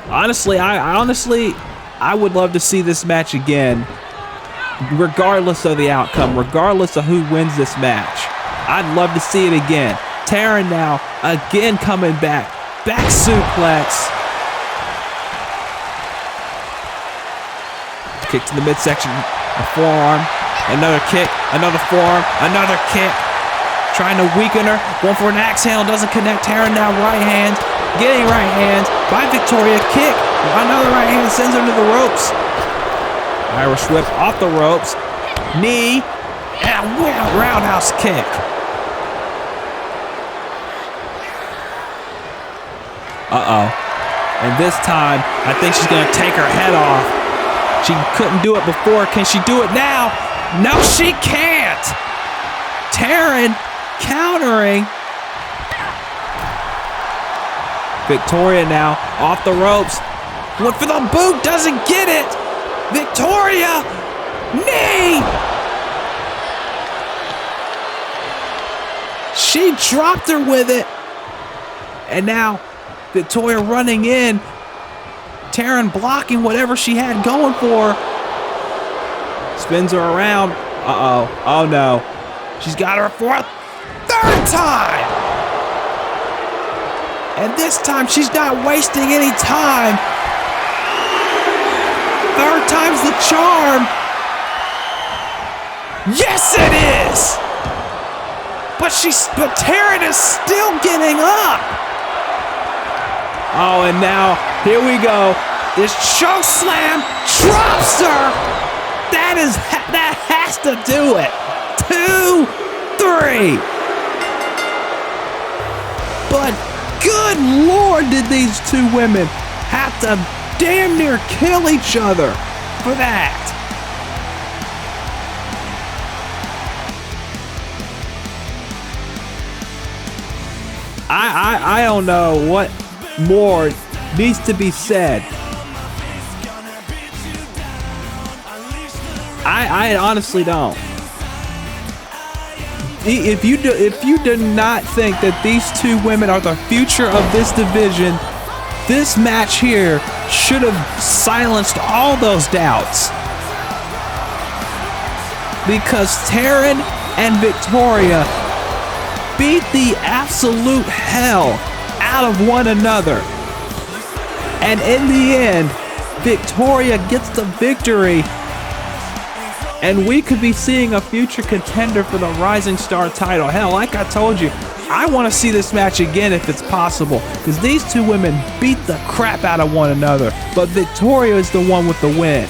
Honestly, I would love to see this match again, regardless of the outcome, regardless of who wins this match. I'd love to see it again. Taryn now, again coming back. Back suplex. Kick to the midsection. A forearm. Another kick, another forearm, another kick. Trying to weaken her. Going for an axe handle, doesn't connect. Taryn now right hand. Getting right hands by Victoria. Kick. Another right hand sends her to the ropes. Irish whip off the ropes. Knee. And a roundhouse kick. Uh-oh. And this time, I think she's going to take her head off. She couldn't do it before. Can she do it now? No, she can't. Taryn countering. Victoria now off the ropes. Went for the boot, doesn't get it. Victoria, knee. She dropped her with it. And now Victoria running in. Taryn blocking whatever she had going for her. Spins her around. Uh-oh. Oh, no. She's got her for a third time. And this time, she's not wasting any time. Third time's the charm. Yes, it is. But Taryn is still getting up. Oh, and now, here we go. This choke slam drops her. That has to do it. 2, 3. But good Lord, did these two women have to damn near kill each other for that. I don't know what more needs to be said. I honestly don't. If you do not think that these two women are the future of this division, this match here should have silenced all those doubts. Because Taryn and Victoria beat the absolute hell out of one another. And in the end, Victoria gets the victory. And we could be seeing a future contender for the Rising Star title. Hell, like I told you, I want to see this match again if it's possible. Because these two women beat the crap out of one another. But Victoria is the one with the win.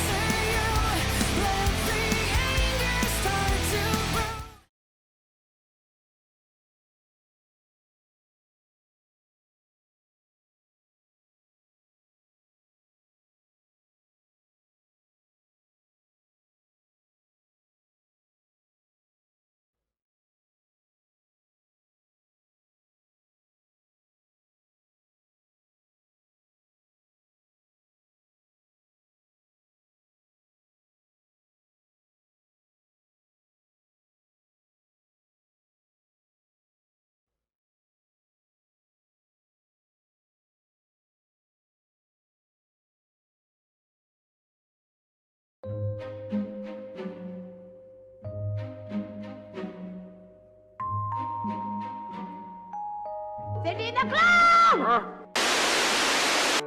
City in the club!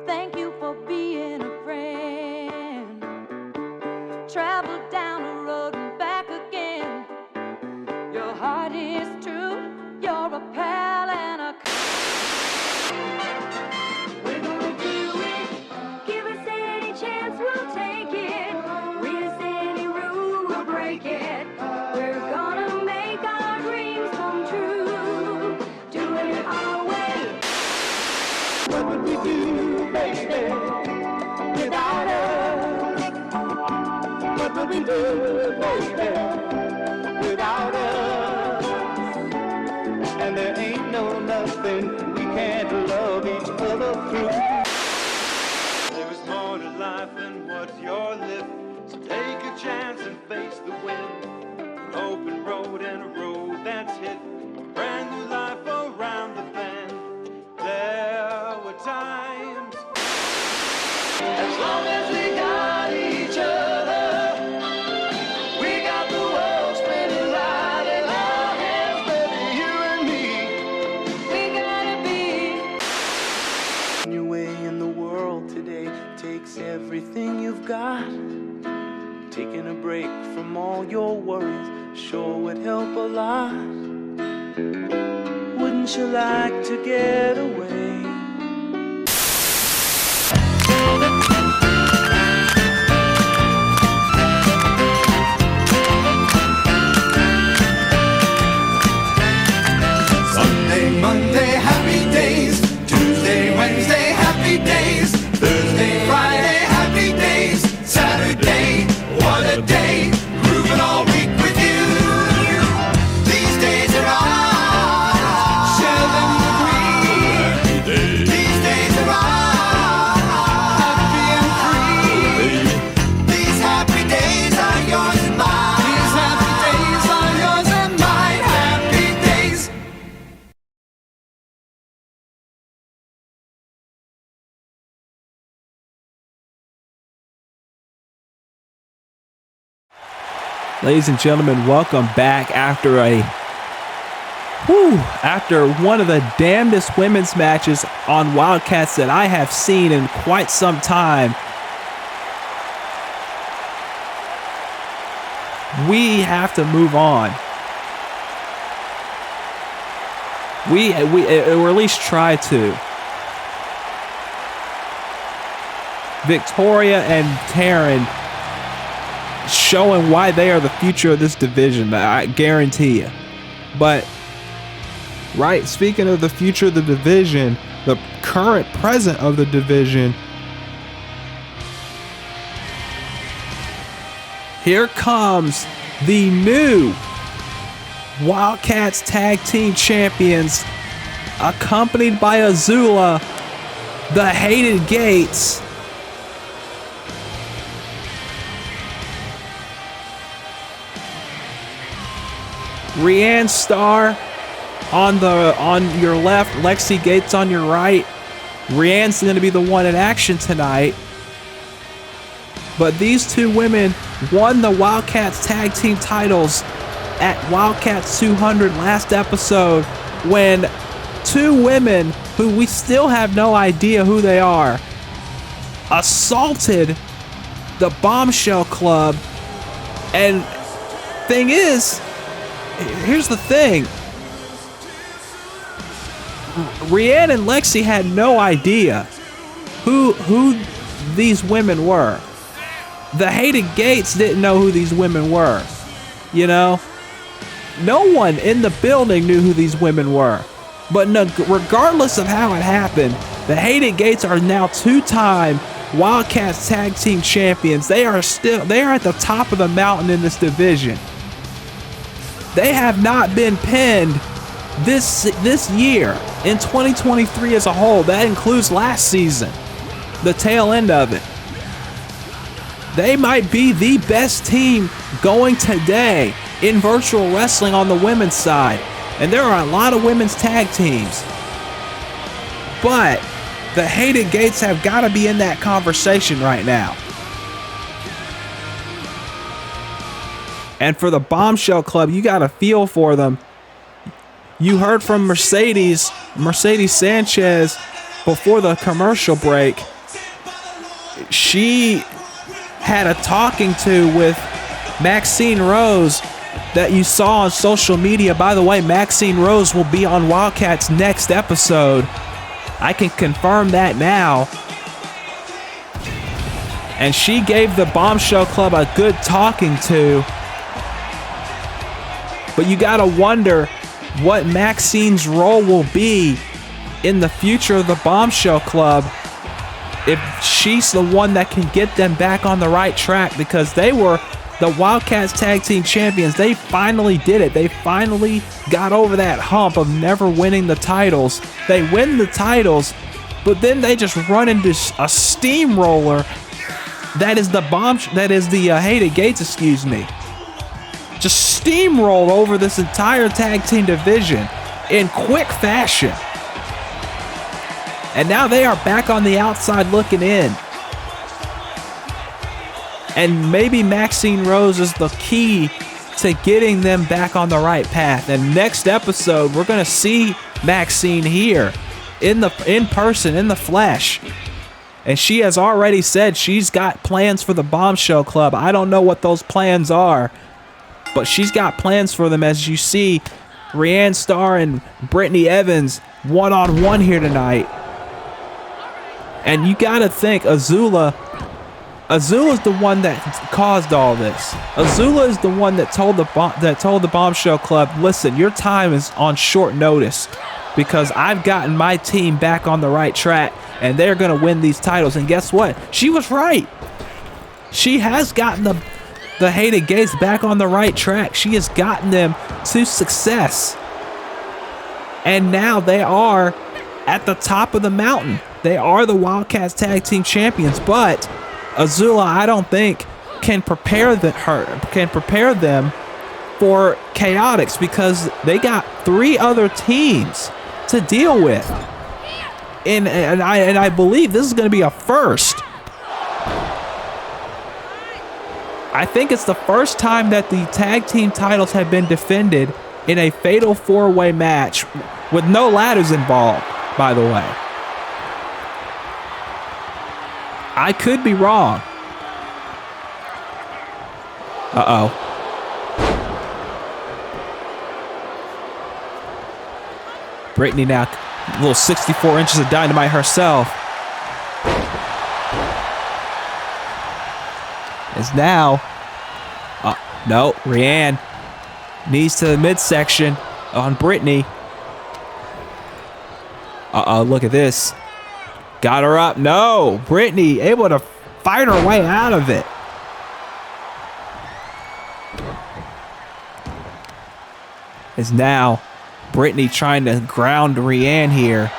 Thank you for being a friend. Travel down the road and back again. Your heart is true. You're a pal and a... We're gonna do it. Give us any chance, we'll take it. Resist any rule, we'll break it. We're gonna make our dreams come true. Do it our way. What would we do, baby, without us? What would we do, baby, without us? And there ain't no nothing we can't love each other through. There's more to life than what you're living. So take a chance and face the wind. An open road and a road that's hit. A brand new life around the bend. There were times. As long as we got each other, we got the world spinning right in our hands, baby, you and me. We gotta be. Your way in the world today takes everything you've got. from all your worries sure would help a lot. Wouldn't you like to get away? Sunday, Monday, happy days. Tuesday, Wednesday, happy days. Thursday, Friday, happy days. Saturday, what a day. Grooving all week with you. These days are ours. Share them with me. These days are ours. Happy and free. These happy days are yours and mine. These happy days are yours and mine. Happy days. Ladies and gentlemen, welcome back after one of the damnedest women's matches on Wildcats that I have seen in quite some time. We have to move on. Or at least try to. Victoria and Taryn showing why they are the future of this division, I guarantee you. But, right, speaking of the future of the division, the current present of the division, here comes the new Wildcats Tag Team Champions, accompanied by Azula, the Hated Gates. Rhianne, Starr on your left, Lexi Gates on your right. Rhianne's going to be the one in action tonight. But these two women won the Wildcats tag team titles at Wildcats 200 last episode, when two women who we still have no idea who they are assaulted the Bombshell Club. And thing is, here's the thing. Rhianne and Lexi had no idea who these women were. The Hated Gates didn't know who these women were. You know? No one in the building knew who these women were. But regardless of how it happened, the Hated Gates are now two-time Wildcats Tag Team Champions. They are at the top of the mountain in this division. They have not been pinned this year in 2023 as a whole. That includes last season, the tail end of it. They might be the best team going today in virtual wrestling on the women's side. And there are a lot of women's tag teams. But the Hated Gates have got to be in that conversation right now. And for the Bombshell Club, you got a feel for them. You heard from Mercedes Sanchez before the commercial break. She had a talking to with Maxine Rose that you saw on social media. By the way, Maxine Rose will be on Wildcats next episode. I can confirm that now. And she gave the Bombshell Club a good talking to. But you gotta wonder what Maxine's role will be in the future of the Bombshell Club, if she's the one that can get them back on the right track, because they were the Wildcats Tag Team Champions. They finally did it. They finally got over that hump of never winning the titles. They win the titles, but then they just run into a steamroller that is the Hated Gates, excuse me. Just steamroll over this entire tag team division in quick fashion. And now they are back on the outside looking in. And maybe Maxine Rose is the key to getting them back on the right path. And next episode, we're going to see Maxine here in person, in the flesh. And she has already said she's got plans for the Bombshell Club. I don't know what those plans are, but she's got plans for them. As you see, Rhianne, Starr, and Brittany Evans one-on-one here tonight. And you got to think Azula's the one that caused all this. Azula is the one that told the Bombshell Club, listen, your time is on short notice because I've gotten my team back on the right track and they're going to win these titles. And guess what? She was right. She has gotten the Hated Gates back on the right track. She has gotten them to success. And now they are at the top of the mountain. They are the Wildcats Tag Team Champions, but Azula, I don't think, can prepare them for Chaotix because they got 3 other teams to deal with. And I believe this is going to be a first. I think it's the first time that the tag team titles have been defended in a fatal 4-way match with no ladders involved, by the way. I could be wrong. Uh-oh. Brittany now, a little 64 inches of dynamite herself. Is now, no, Rhianne knees to the midsection on Brittany. Uh-oh, look at this. Got her up. No, Brittany able to fight her way out of it. Is now Brittany trying to ground Rhianne here.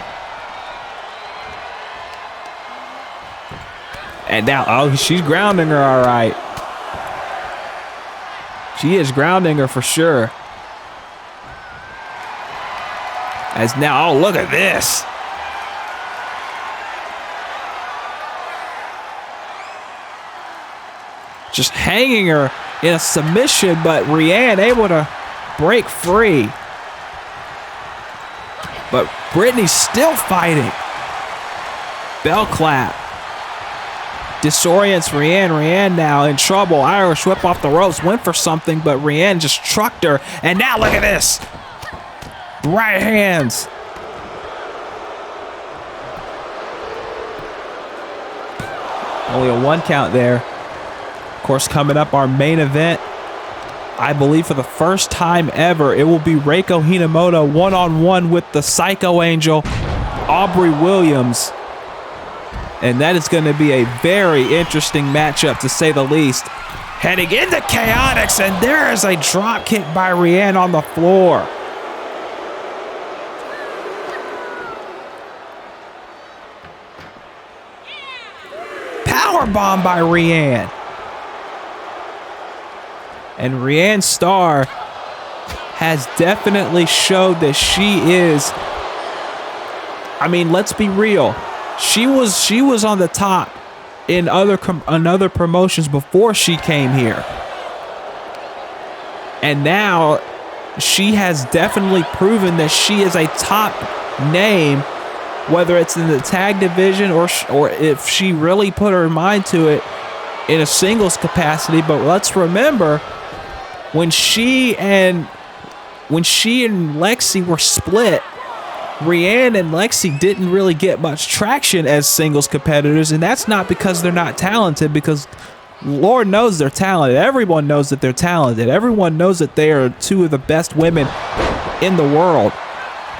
And now, oh, she's grounding her all right. She is grounding her for sure. As now, oh, look at this. Just hanging her in a submission, but Rhianne able to break free. But Brittany's still fighting. Bell clap. Disorients Rhianne. Rhianne now in trouble. Irish whip off the ropes. Went for something, but Rhianne just trucked her. And now look at this. Right hands. Only a 1 count there. Of course, coming up, our main event. I believe for the first time ever, it will be Reiko Hinomoto one-on-one with the Psycho Angel, Aubrey Williams. And that is going to be a very interesting matchup, to say the least. Heading into Chaotix, and there is a drop kick by Rhianne on the floor. Powerbomb by Rhianne. And Rhianne Starr has definitely showed that she is, I mean, let's be real. She was on the top in other promotions before she came here. And now she has definitely proven that she is a top name, whether it's in the tag division or if she really put her mind to it in a singles capacity. But let's remember, when she and Lexi were split, Rhianne and Lexi didn't really get much traction as singles competitors, and that's not because they're not talented, because Lord knows they're talented. Everyone knows that they're talented. Everyone knows that they are 2 of the best women in the world.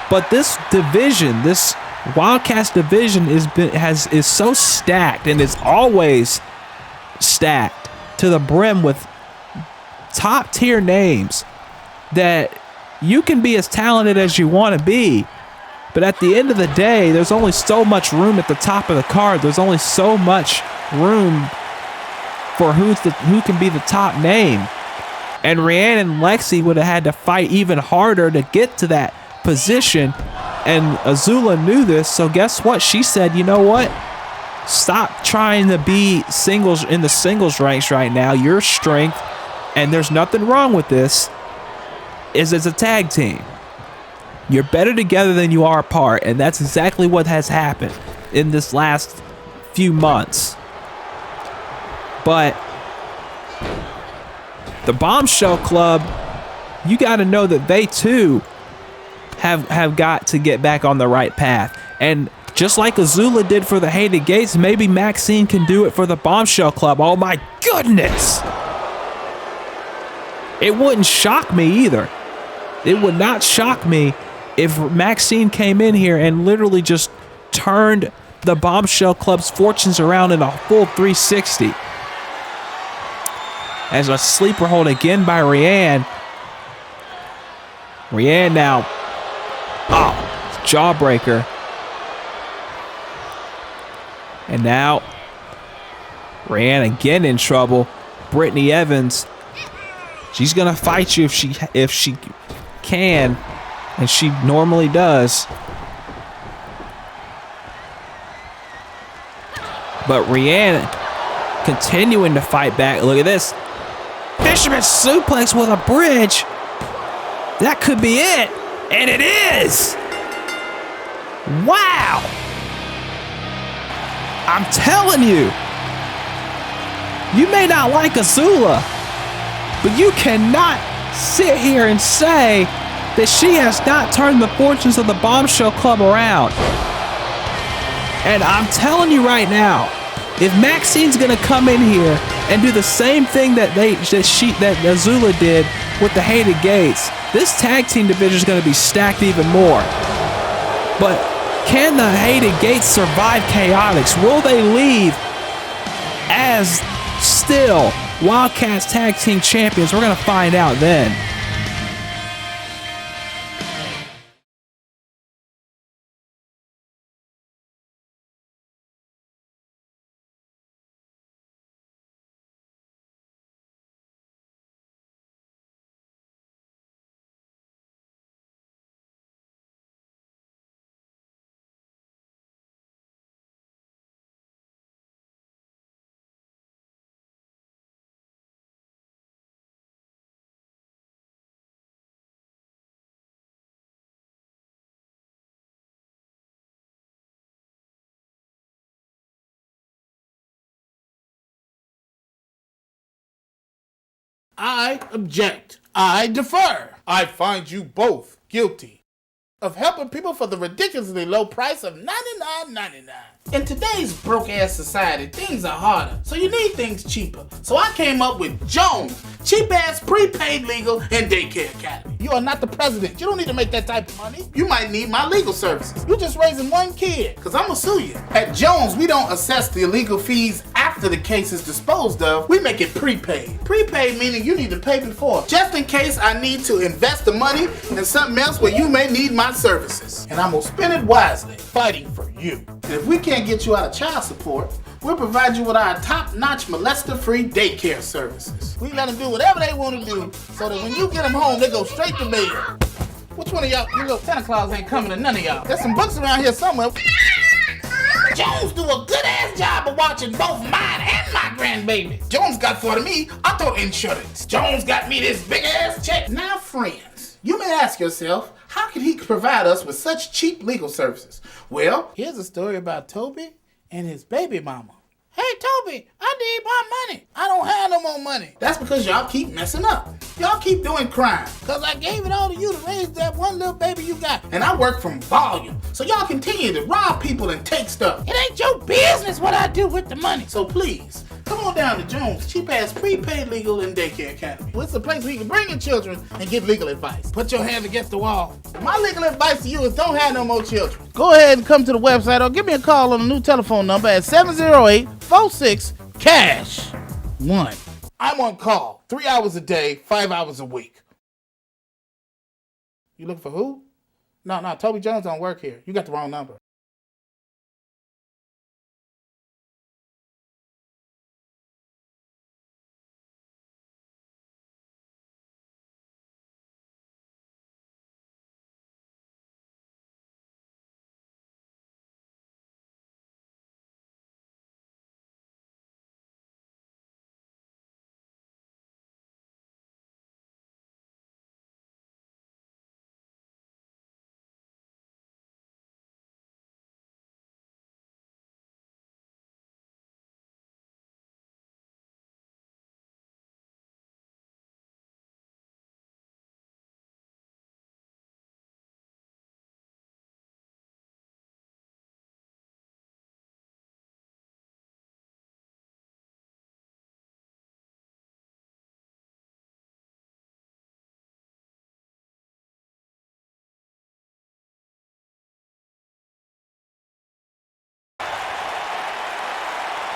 But this division, this Wildcats division, is so stacked, and is always stacked to the brim with top tier names, that you can be as talented as you want to be, but at the end of the day, there's only so much room at the top of the card. There's only so much room for who can be the top name. And Rhianne and Lexi would have had to fight even harder to get to that position, and Azula knew this, so guess what? She said, you know what? Stop trying to be singles in the singles ranks right now. Your strength, and there's nothing wrong with this, is as a tag team. You're better together than you are apart, and that's exactly what has happened in this last few months. But the Bombshell Club, you got to know that they too have got to get back on the right path. And just like Azula did for the Hated Gates, maybe Maxine can do it for the Bombshell Club. Oh my goodness! It wouldn't shock me either. It would not shock me if Maxine came in here and literally just turned the Bombshell Club's fortunes around in a full 360. As a sleeper hold again by Rhianne. Rhianne now. Oh, jawbreaker. And now, Rhianne again in trouble. Brittany Evans. She's gonna fight you if she can, and she normally does. But Rhianne continuing to fight back. Look at this. Fisherman suplex with a bridge. That could be it. And it is. Wow. I'm telling you. You may not like Azula, but you cannot sit here and say that she has not turned the fortunes of the Bombshell Club around. And I'm telling you right now, if Maxine's gonna come in here and do the same thing that Azula did with the Hated Gates, this tag team division is gonna be stacked even more. But can the Hated Gates survive Chaotix? Will they leave as still Wildcats Tag Team Champions? We're gonna find out then. I object. I defer. I find you both guilty of helping people for the ridiculously low price of $99.99. In today's broke-ass society, things are harder, so you need things cheaper. So I came up with Jones, cheap-ass prepaid legal and daycare academy. You are not the president. You don't need to make that type of money. You might need my legal services. You're just raising one kid, because I'm going to sue you. At Jones, we don't assess the illegal fees after the case is disposed of. We make it prepaid. Prepaid meaning you need to pay before, just in case I need to invest the money in something else where you may need my services. And I'm going to spend it wisely, fighting for you. And if we can't get you out of child support, we'll provide you with our top-notch molester-free daycare services. We let them do whatever they want to do, so that when you get them home, they go straight to bed. Which one of y'all, you little Santa Claus ain't coming to none of y'all. There's some books around here somewhere. Jones do a good-ass job of watching both mine and my grandbaby. Jones got for me auto insurance. Jones got me this big-ass check. Now, friends, you may ask yourself, how can he provide us with such cheap legal services? Well, here's a story about Toby and his baby mama. Hey, Toby, I need my money. I don't have no more money. That's because y'all keep messing up. Y'all keep doing crime. Because I gave it all to you to raise that one little baby you got. And I work from volume. So y'all continue to rob people and take stuff. It ain't your business what I do with the money. So please, come on down to Jones, cheap-ass prepaid legal and daycare academy. Well, it's a place where you can bring your children and get legal advice. Put your hand against the wall. My legal advice to you is don't have no more children. Go ahead and come to the website or give me a call on the new telephone number at 708-46-CASH-1. I'm on call 3 hours a day, 5 hours a week. You looking for who? No, Toby Jones don't work here. You got the wrong number.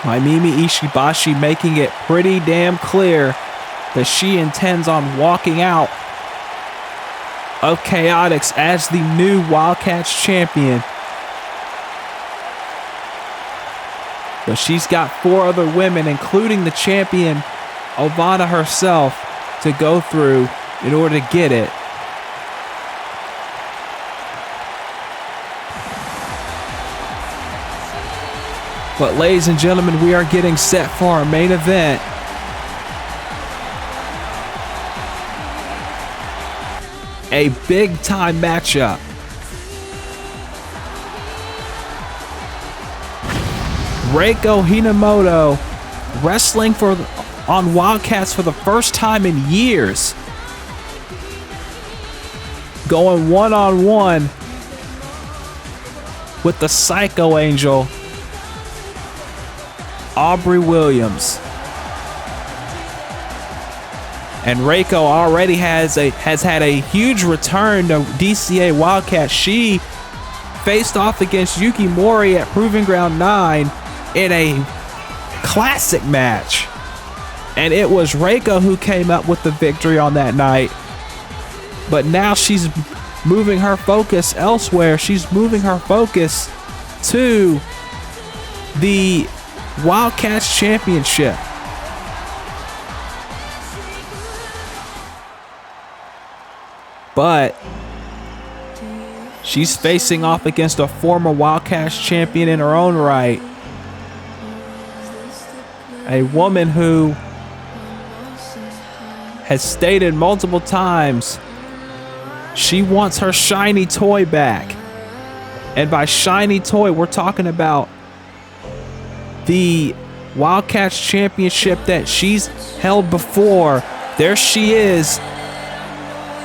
Maimimi Ishibashi making it pretty damn clear that she intends on walking out of Chaotix as the new Wildcats champion. But she's got 4 other women, including the champion, Ovana herself, to go through in order to get it. But ladies and gentlemen, we are getting set for our main event. A big time matchup. Reiko Hinomoto wrestling on Wildcats for the first time in years. Going one-on-one with the Psycho Angel, Aubrey Williams. And Reiko already has had a huge return to DCA Wildcats. She faced off against Yuki Mori at Proving Ground 9 in a classic match. And it was Reiko who came up with the victory on that night. But now she's moving her focus elsewhere. She's moving her focus to the Wildcats Championship. But she's facing off against a former Wildcats champion in her own right. A woman who has stated multiple times she wants her shiny toy back. And by shiny toy, we're talking about the Wildcats Championship that she's held before. There she is,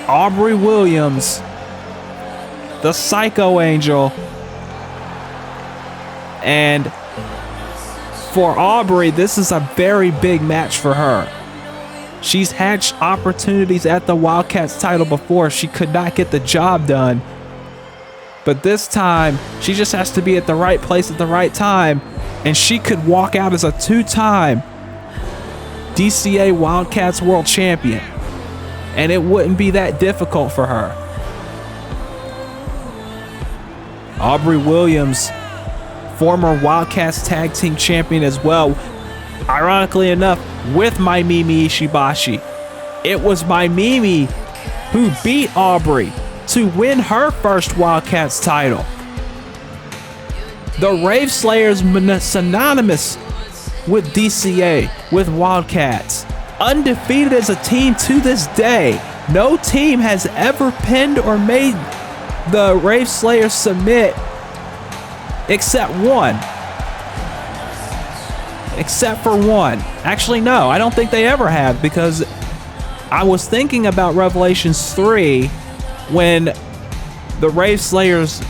Aubrey Williams, the Psycho Angel. And for Aubrey, this is a very big match for her. She's had opportunities at the Wildcats title before. She could not get the job done. But this time, she just has to be at the right place at the right time. And she could walk out as a 2-time DCA Wildcats World Champion. And it wouldn't be that difficult for her. Aubrey Williams, former Wildcats Tag Team Champion as well. Ironically enough, with Maimimi Ishibashi. It was Maimimi who beat Aubrey to win her first Wildcats title. The Rave Slayers synonymous with DCA, with Wildcats. Undefeated as a team to this day. No team has ever pinned or made the Rave Slayers submit except one. Except for one. Actually, no, I don't think they ever have, because I was thinking about Revelations 3 when the Rave Slayers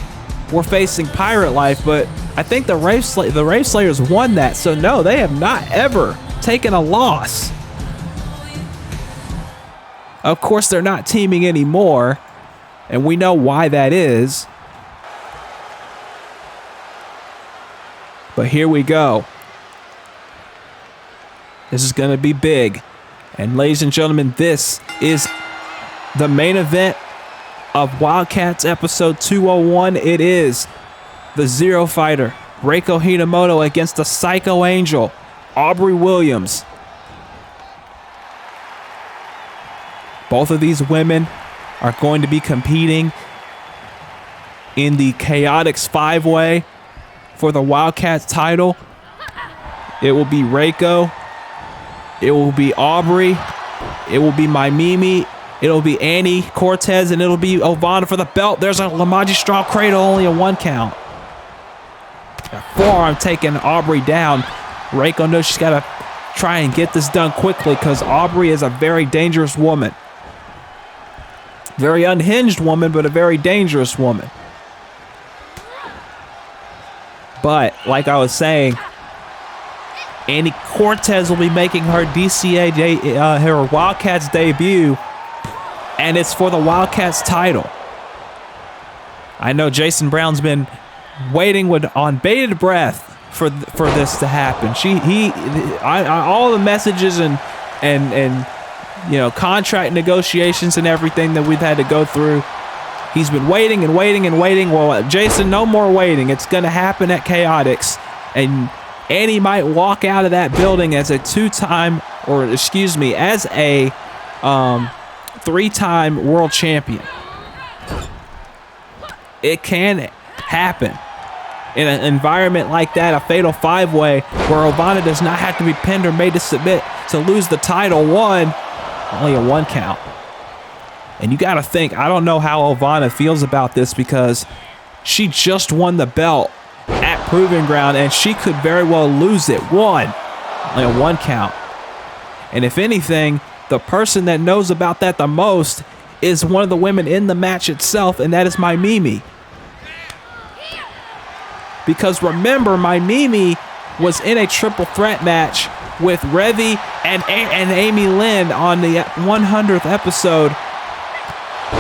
were facing Pirate Life, but I think the Rave Slayers won that, so no, they have not ever taken a loss. Of course, they're not teaming anymore, and we know why that is. But here we go. This is going to be big. And ladies and gentlemen, this is the main event of Wildcats episode 201. It is the Zero Fighter, Reiko Hinomoto, against the Psycho Angel, Aubrey Williams. Both of these women are going to be competing in the Chaotix 5-way for the Wildcats title. It will be Reiko. It will be Aubrey. It will be Maimimi. It'll be Annie Cortez, and it'll be Ovana for the belt. There's a La Magistral Cradle, only a 1 count. A forearm taking Aubrey down. Reiko knows she's got to try and get this done quickly because Aubrey is a very dangerous woman. Very unhinged woman, but a very dangerous woman. But, like I was saying, Annie Cortez will be making her DCA, her Wildcats debut, and it's for the Wildcats title. I know Jason Brown's been waiting on bated breath for this to happen. All the messages and contract negotiations and everything that we've had to go through. He's been waiting and waiting and waiting. Well, Jason, no more waiting. It's going to happen at Chaotix, and Annie might walk out of that building as a three-time world champion. It can happen in an environment like that, a fatal five-way where Ivana does not have to be pinned or made to submit to lose the title. Only a 1 count. And you got to think, I don't know how Ivana feels about this because she just won the belt at Proving Ground and she could very well lose it. Only a 1 count. And if anything, the person that knows about that the most is one of the women in the match itself, and that is my Mimi. Because remember, my Mimi was in a triple threat match with Revy and Amy Lynn on the 100th episode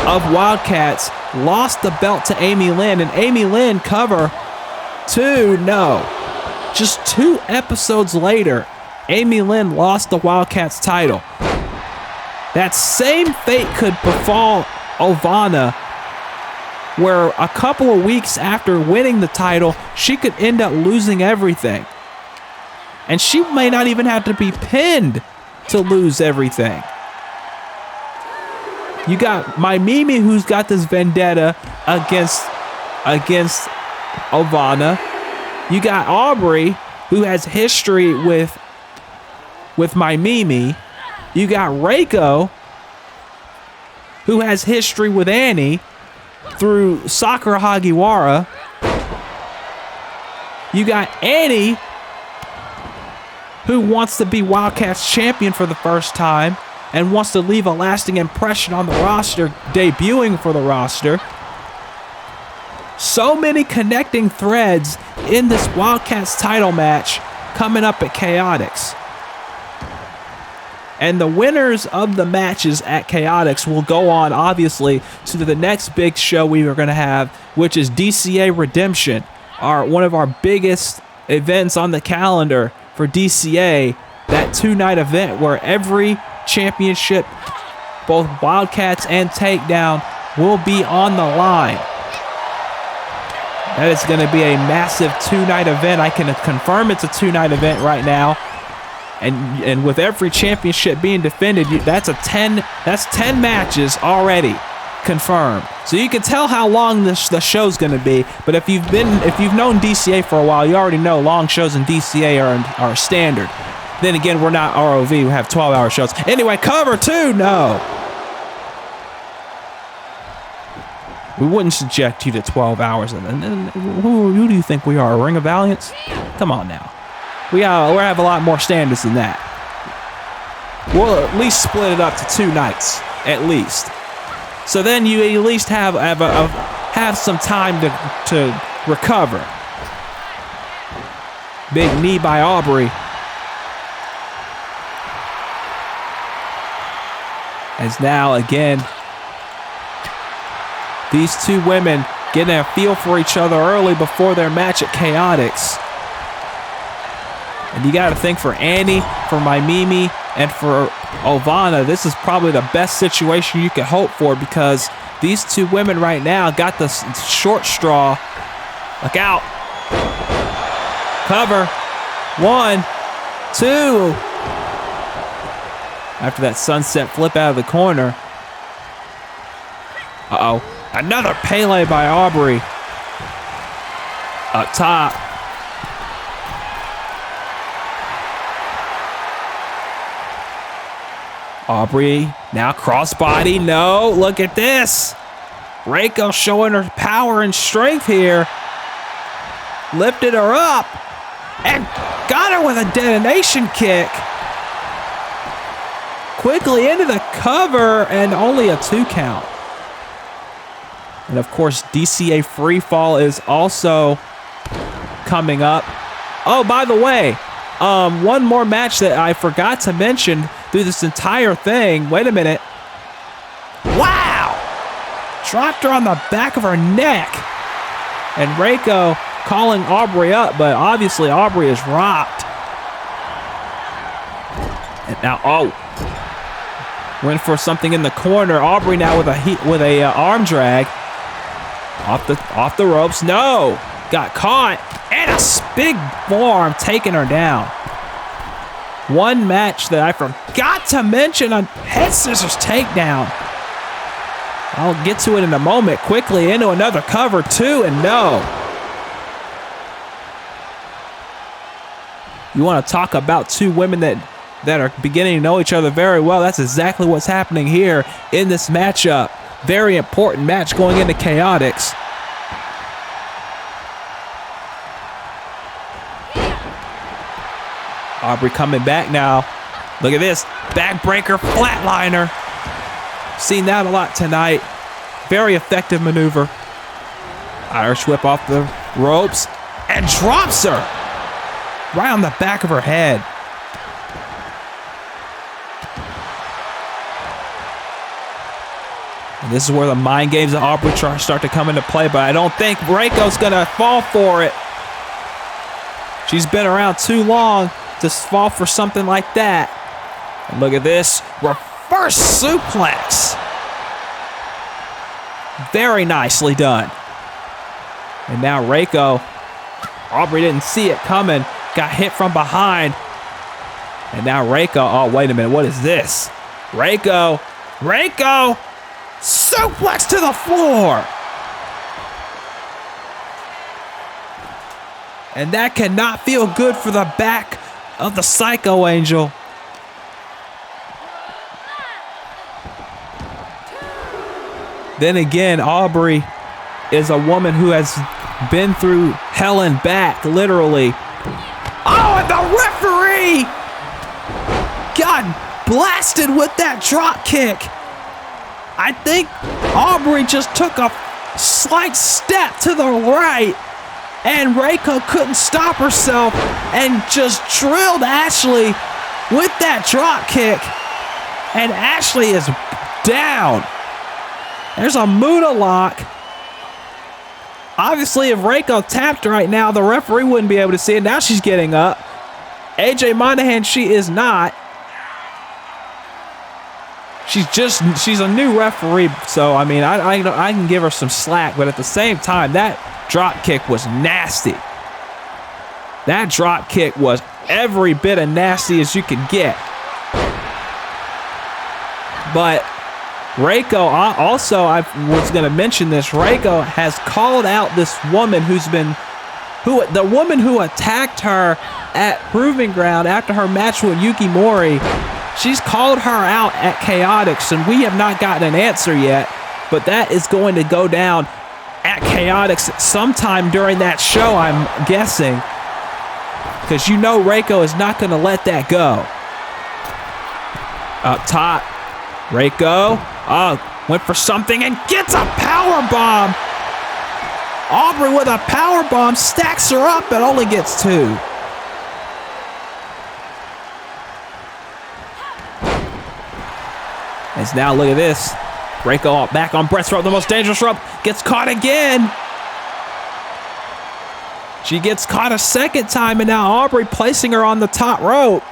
of Wildcats, lost the belt to Amy Lynn, and Amy Lynn just 2 episodes later, Amy Lynn lost the Wildcats title. That same fate could befall Ivana, where a couple of weeks after winning the title, she could end up losing everything. And she may not even have to be pinned to lose everything. You got my Mimi, who's got this vendetta against Ivana. You got Aubrey, who has history with my Mimi. You got Reiko, who has history with Annie through Sakura Hagiwara. You got Annie, who wants to be Wildcats champion for the first time and wants to leave a lasting impression on the roster, debuting for the roster. So many connecting threads in this Wildcats title match coming up at Chaotix. And the winners of the matches at Chaotix will go on, obviously, to the next big show we are going to have, which is DCA Redemption, one of our biggest events on the calendar for DCA, that 2-night event where every championship, both Wildcats and Takedown, will be on the line. That is going to be a massive 2-night event. I can confirm it's a 2-night event right now. And with every championship being defended, that's 10 matches already confirmed. So you can tell how long the show's going to be. But if you've known DCA for a while, you already know long shows in DCA are standard. Then again, we're not ROV. We have 12-hour shows. Anyway, cover 2, no. We wouldn't subject you to 12 hours. And who do you think we are? A Ring of Valiance? Come on now. We have a lot more standards than that. We'll at least split it up to 2 nights, at least. So then you at least have some time to recover. Big knee by Aubrey. As now, again, these 2 women getting a feel for each other early before their match at Chaotix. And you got to think for Annie, for my Mimi, and for Ivana, this is probably the best situation you could hope for because these 2 women right now got the short straw. Look out. Cover. 1, 2. After that sunset flip out of the corner. Uh-oh. Another Pele by Aubrey. Up top. Aubrey now crossbody. No, look at this. Reiko showing her power and strength here. Lifted her up and got her with a detonation kick. Quickly into the cover and only a 2 count. And of course, DCA Freefall is also coming up. Oh, by the way, one more match that I forgot to mention through this entire thing. Wait a minute. Wow! Dropped her on the back of her neck. And Reiko calling Aubrey up, but obviously Aubrey is rocked. And now, went for something in the corner. Aubrey now with a arm drag off the ropes. No, got caught, and a big forearm taking her down. One match that I forgot to mention on head scissors takedown. I'll get to it in a moment. Quickly into another cover, too, and no. You want to talk about two women that are beginning to know each other very well. That's exactly what's happening here in this matchup. Very important match going into Chaotix. Aubrey coming back now. Look at this. Backbreaker flatliner. Seen that a lot tonight. Very effective maneuver. Irish whip off the ropes and drops her right on the back of her head. And this is where the mind games of Aubrey start to come into play, but I don't think Reiko's gonna fall for it. She's been around too long to fall for something like that. And look at this, reverse suplex. Very nicely done. And now Reiko, Aubrey didn't see it coming, got hit from behind. And now Reiko, oh wait a minute, what is this? Reiko, suplex to the floor. And that cannot feel good for the back of the Psycho Angel. Then again, Aubrey is a woman who has been through hell and back, literally. Oh, and the referee got blasted with that drop kick. I think Aubrey just took a slight step to the right, and Reiko couldn't stop herself and just drilled Ashley with that drop kick. And Ashley is down. There's a Muda lock. Obviously, if Reiko tapped right now, the referee wouldn't be able to see it. Now she's getting up. AJ Monahan, she is not. She's a new referee, so I mean, I can give her some slack, but at the same time, that drop kick was nasty. That drop kick was every bit of nasty as you could get. But Reiko, also, I was going to mention this. Reiko has called out this woman the woman who attacked her at Proving Ground after her match with Yuki Mori. She's called her out at Chaotix, and we have not gotten an answer yet. But that is going to go down at Chaotix sometime during that show, I'm guessing. Because you know Reiko is not going to let that go. Up top, Reiko went for something and gets a power bomb. Aubrey with a power bomb stacks her up but only gets two. As now, look at this. Reiko back on Brett's rope, the most dangerous rope. Gets caught again. She gets caught a second time, and now Aubrey placing her on the top rope.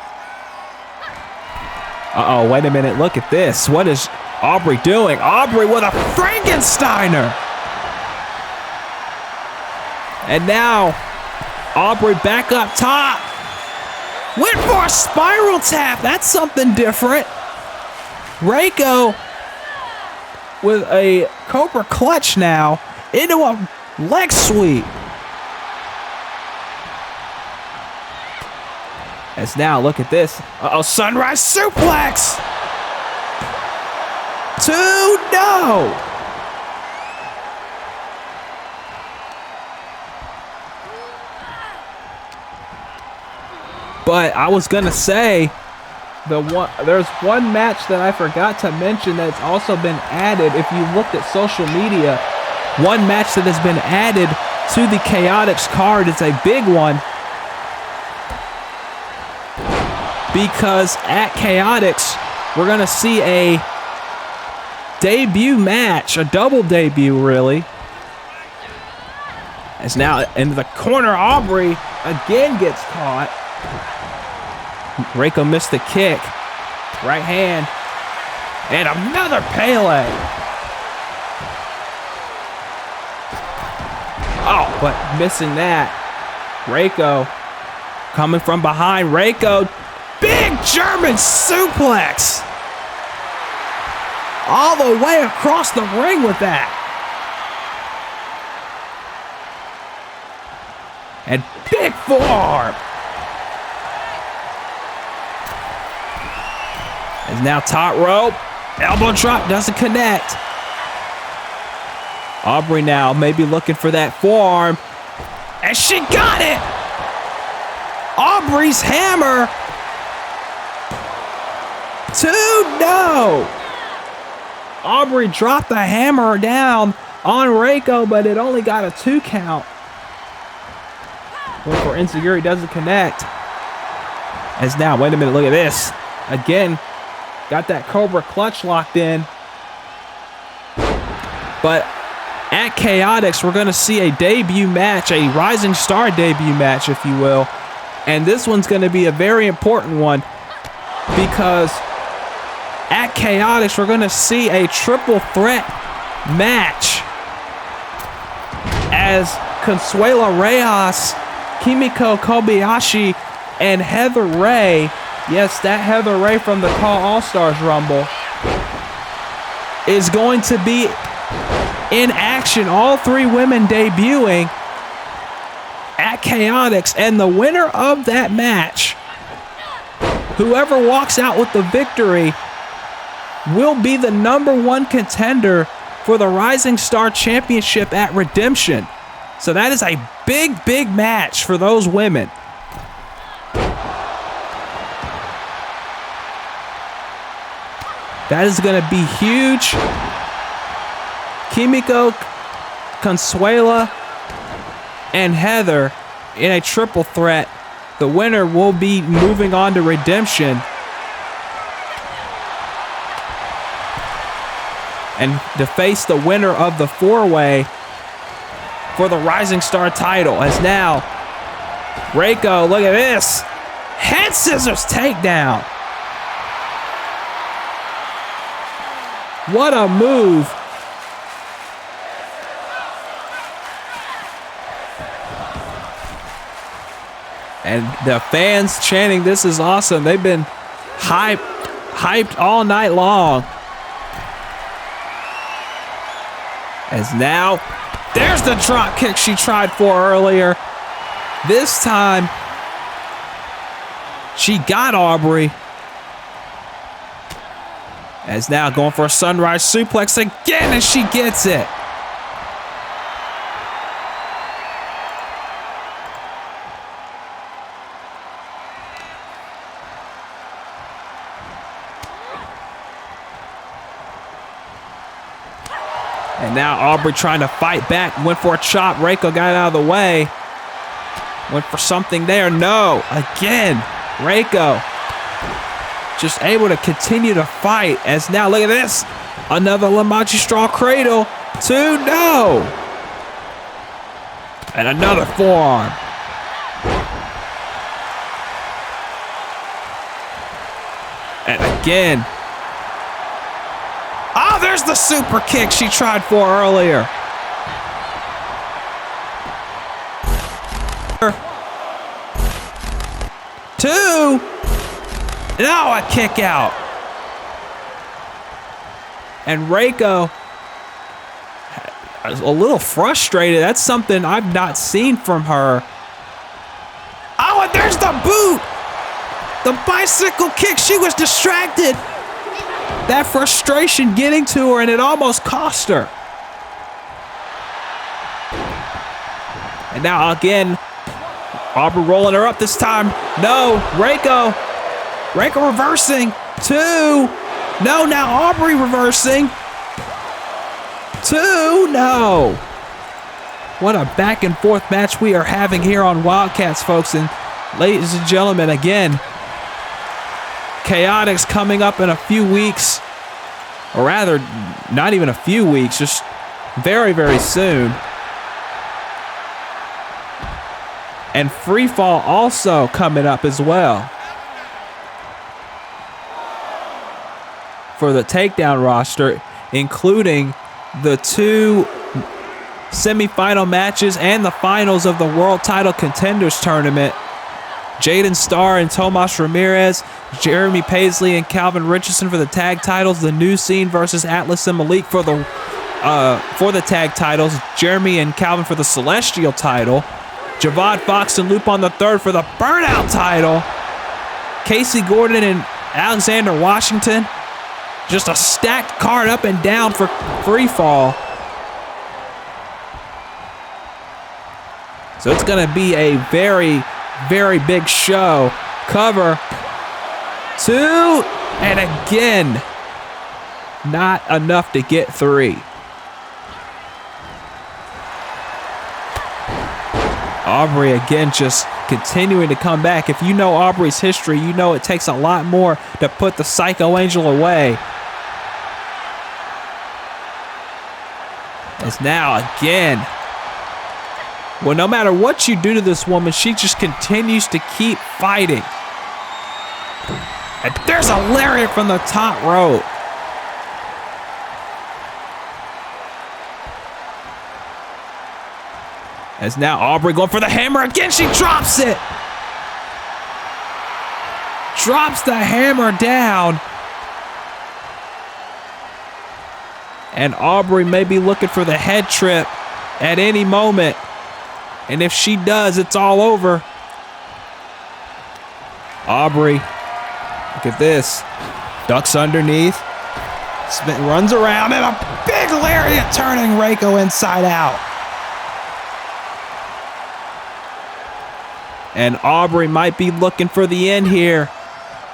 Uh-oh, wait a minute. Look at this. What is Aubrey doing? Aubrey with a Frankensteiner. And now, Aubrey back up top. Went for a spiral tap. That's something different. Reiko with a Cobra clutch now into a leg sweep. As now, look at this. Uh-oh, sunrise suplex. 2-0. But I was gonna say, there's one match that I forgot to mention that's also been added. If you looked at social media, one match that has been added to the Chaotix card is a big one. Because at Chaotix, we're going to see a debut match, a double debut, really. As now into the corner, Aubrey again gets caught. Reiko missed the kick. Right hand. And another Pele. Oh, but missing that. Reiko coming from behind. Reiko, big German suplex. All the way across the ring with that. And big forearm. Is now top rope. Elbow drop doesn't connect. Aubrey now maybe looking for that forearm. And she got it. Aubrey's hammer. 2, no. Aubrey dropped the hammer down on Reiko, but it only got a 2 count. Going for insecurity, doesn't connect. As now, wait a minute, look at this. Again, got that Cobra clutch locked in. But at Chaotix, we're going to see a debut match, a Rising Star debut match, if you will. And this one's going to be a very important one because at Chaotix, we're going to see a triple threat match as Consuelo Reyes, Kimiko Kobayashi, and Heather Ray, yes, that Heather Ray from the Call All-Stars Rumble, is going to be in action. All 3 women debuting at Chaotix, and the winner of that match, whoever walks out with the victory, will be the #1 contender for the Rising Star Championship at Redemption. So that is a big, big match for those women. That is going to be huge. Kimiko, Consuela, and Heather in a triple threat. The winner will be moving on to Redemption. And to face the winner of the 4-way for the Rising Star title. As now, Reiko, look at this. Head scissors takedown. What a move. And the fans chanting, this is awesome. They've been hyped all night long. As now, there's the drop kick she tried for earlier. This time, she got Aubrey. As now going for a sunrise suplex again, and she gets it. And now Aubrey trying to fight back. Went for a chop. Reiko got it out of the way. Went for something there. No. Again. Reiko just able to continue to fight. As now, look at this. Another Lamachi straw cradle. 2. No. And another forearm. And again. Oh, there's the super kick she tried for earlier. Two. Now a kick out. And Reiko is a little frustrated. That's something I've not seen from her. Oh, and there's the boot. The bicycle kick. She was distracted. That frustration getting to her, and it almost cost her. And now again, Aubrey rolling her up this time. No, Reiko. Reiko reversing. 2. No, now Aubrey reversing. 2. No. What a back and forth match we are having here on Wildcats, folks. And ladies and gentlemen, again, Chaotix coming up in a few weeks, or rather, not even a few weeks, just very, very soon. And free fall also coming up as well for the takedown roster, including the 2 semifinal matches and the finals of the World Title Contenders Tournament. Jaden Starr and Tomas Ramirez, Jeremy Paisley and Calvin Richardson for the tag titles, the New Scene versus Atlas and Malik for the tag titles, Jeremy and Calvin for the Celestial title, Javad Fox and Lupon III for the Burnout title, Casey Gordon and Alexander Washington. Just a stacked card up and down for free fall. So it's going to be a very, very big show. Cover 2, and again, not enough to get 3. Aubrey again just continuing to come back. If you know Aubrey's history, you know it takes a lot more to put the Psycho Angel away. As now again, well, no matter what you do to this woman, she just continues to keep fighting. And there's a lariat from the top rope. As now Aubrey going for the hammer again, she drops it. Drops the hammer down. And Aubrey may be looking for the head trip at any moment. And if she does, it's all over. Aubrey, look at this. Ducks underneath. Runs around and a big lariat turning Reiko inside out. And Aubrey might be looking for the end here.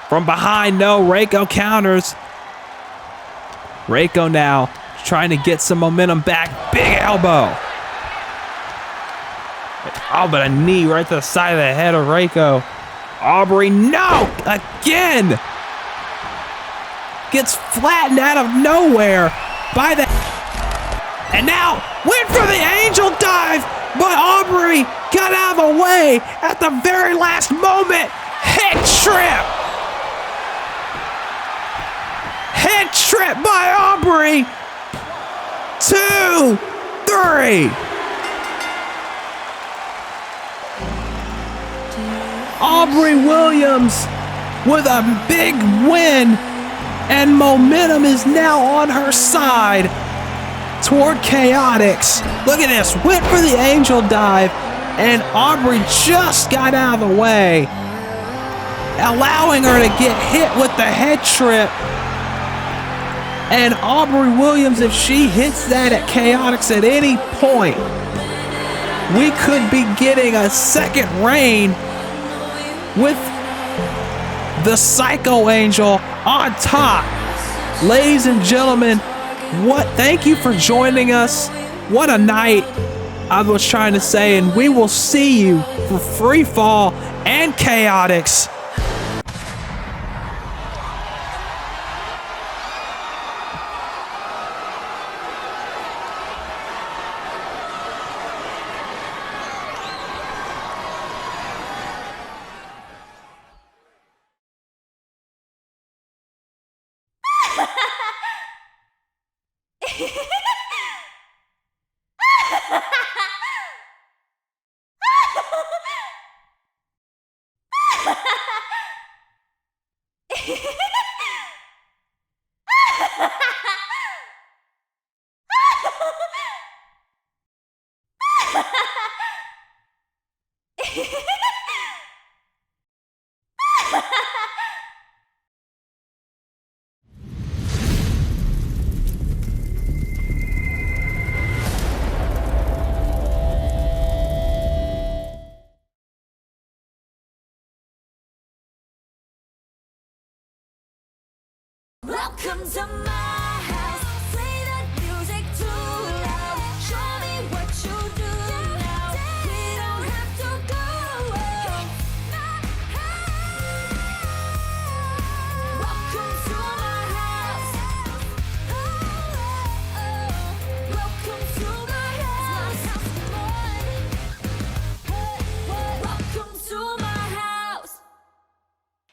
From behind, no, Reiko counters. Reiko now trying to get some momentum back. Big elbow. Oh, but a knee right to the side of the head of Reiko. Aubrey, no! Again! Gets flattened out of nowhere by the... And now, went for the angel dive, but Aubrey got out of the way at the very last moment. Head trip! Head trip by Aubrey! 2, 3. Aubrey Williams with a big win, and momentum is now on her side toward Chaotix. Look at this, went for the angel dive, and Aubrey just got out of the way, allowing her to get hit with the head trip. And Aubrey Williams, if she hits that at Chaotix at any point, we could be getting a second reign with the Psycho Angel on top. Ladies and gentlemen, thank you for joining us. What a night, I was trying to say, and we will see you for Free Fall and Chaotix. Ha ha ha!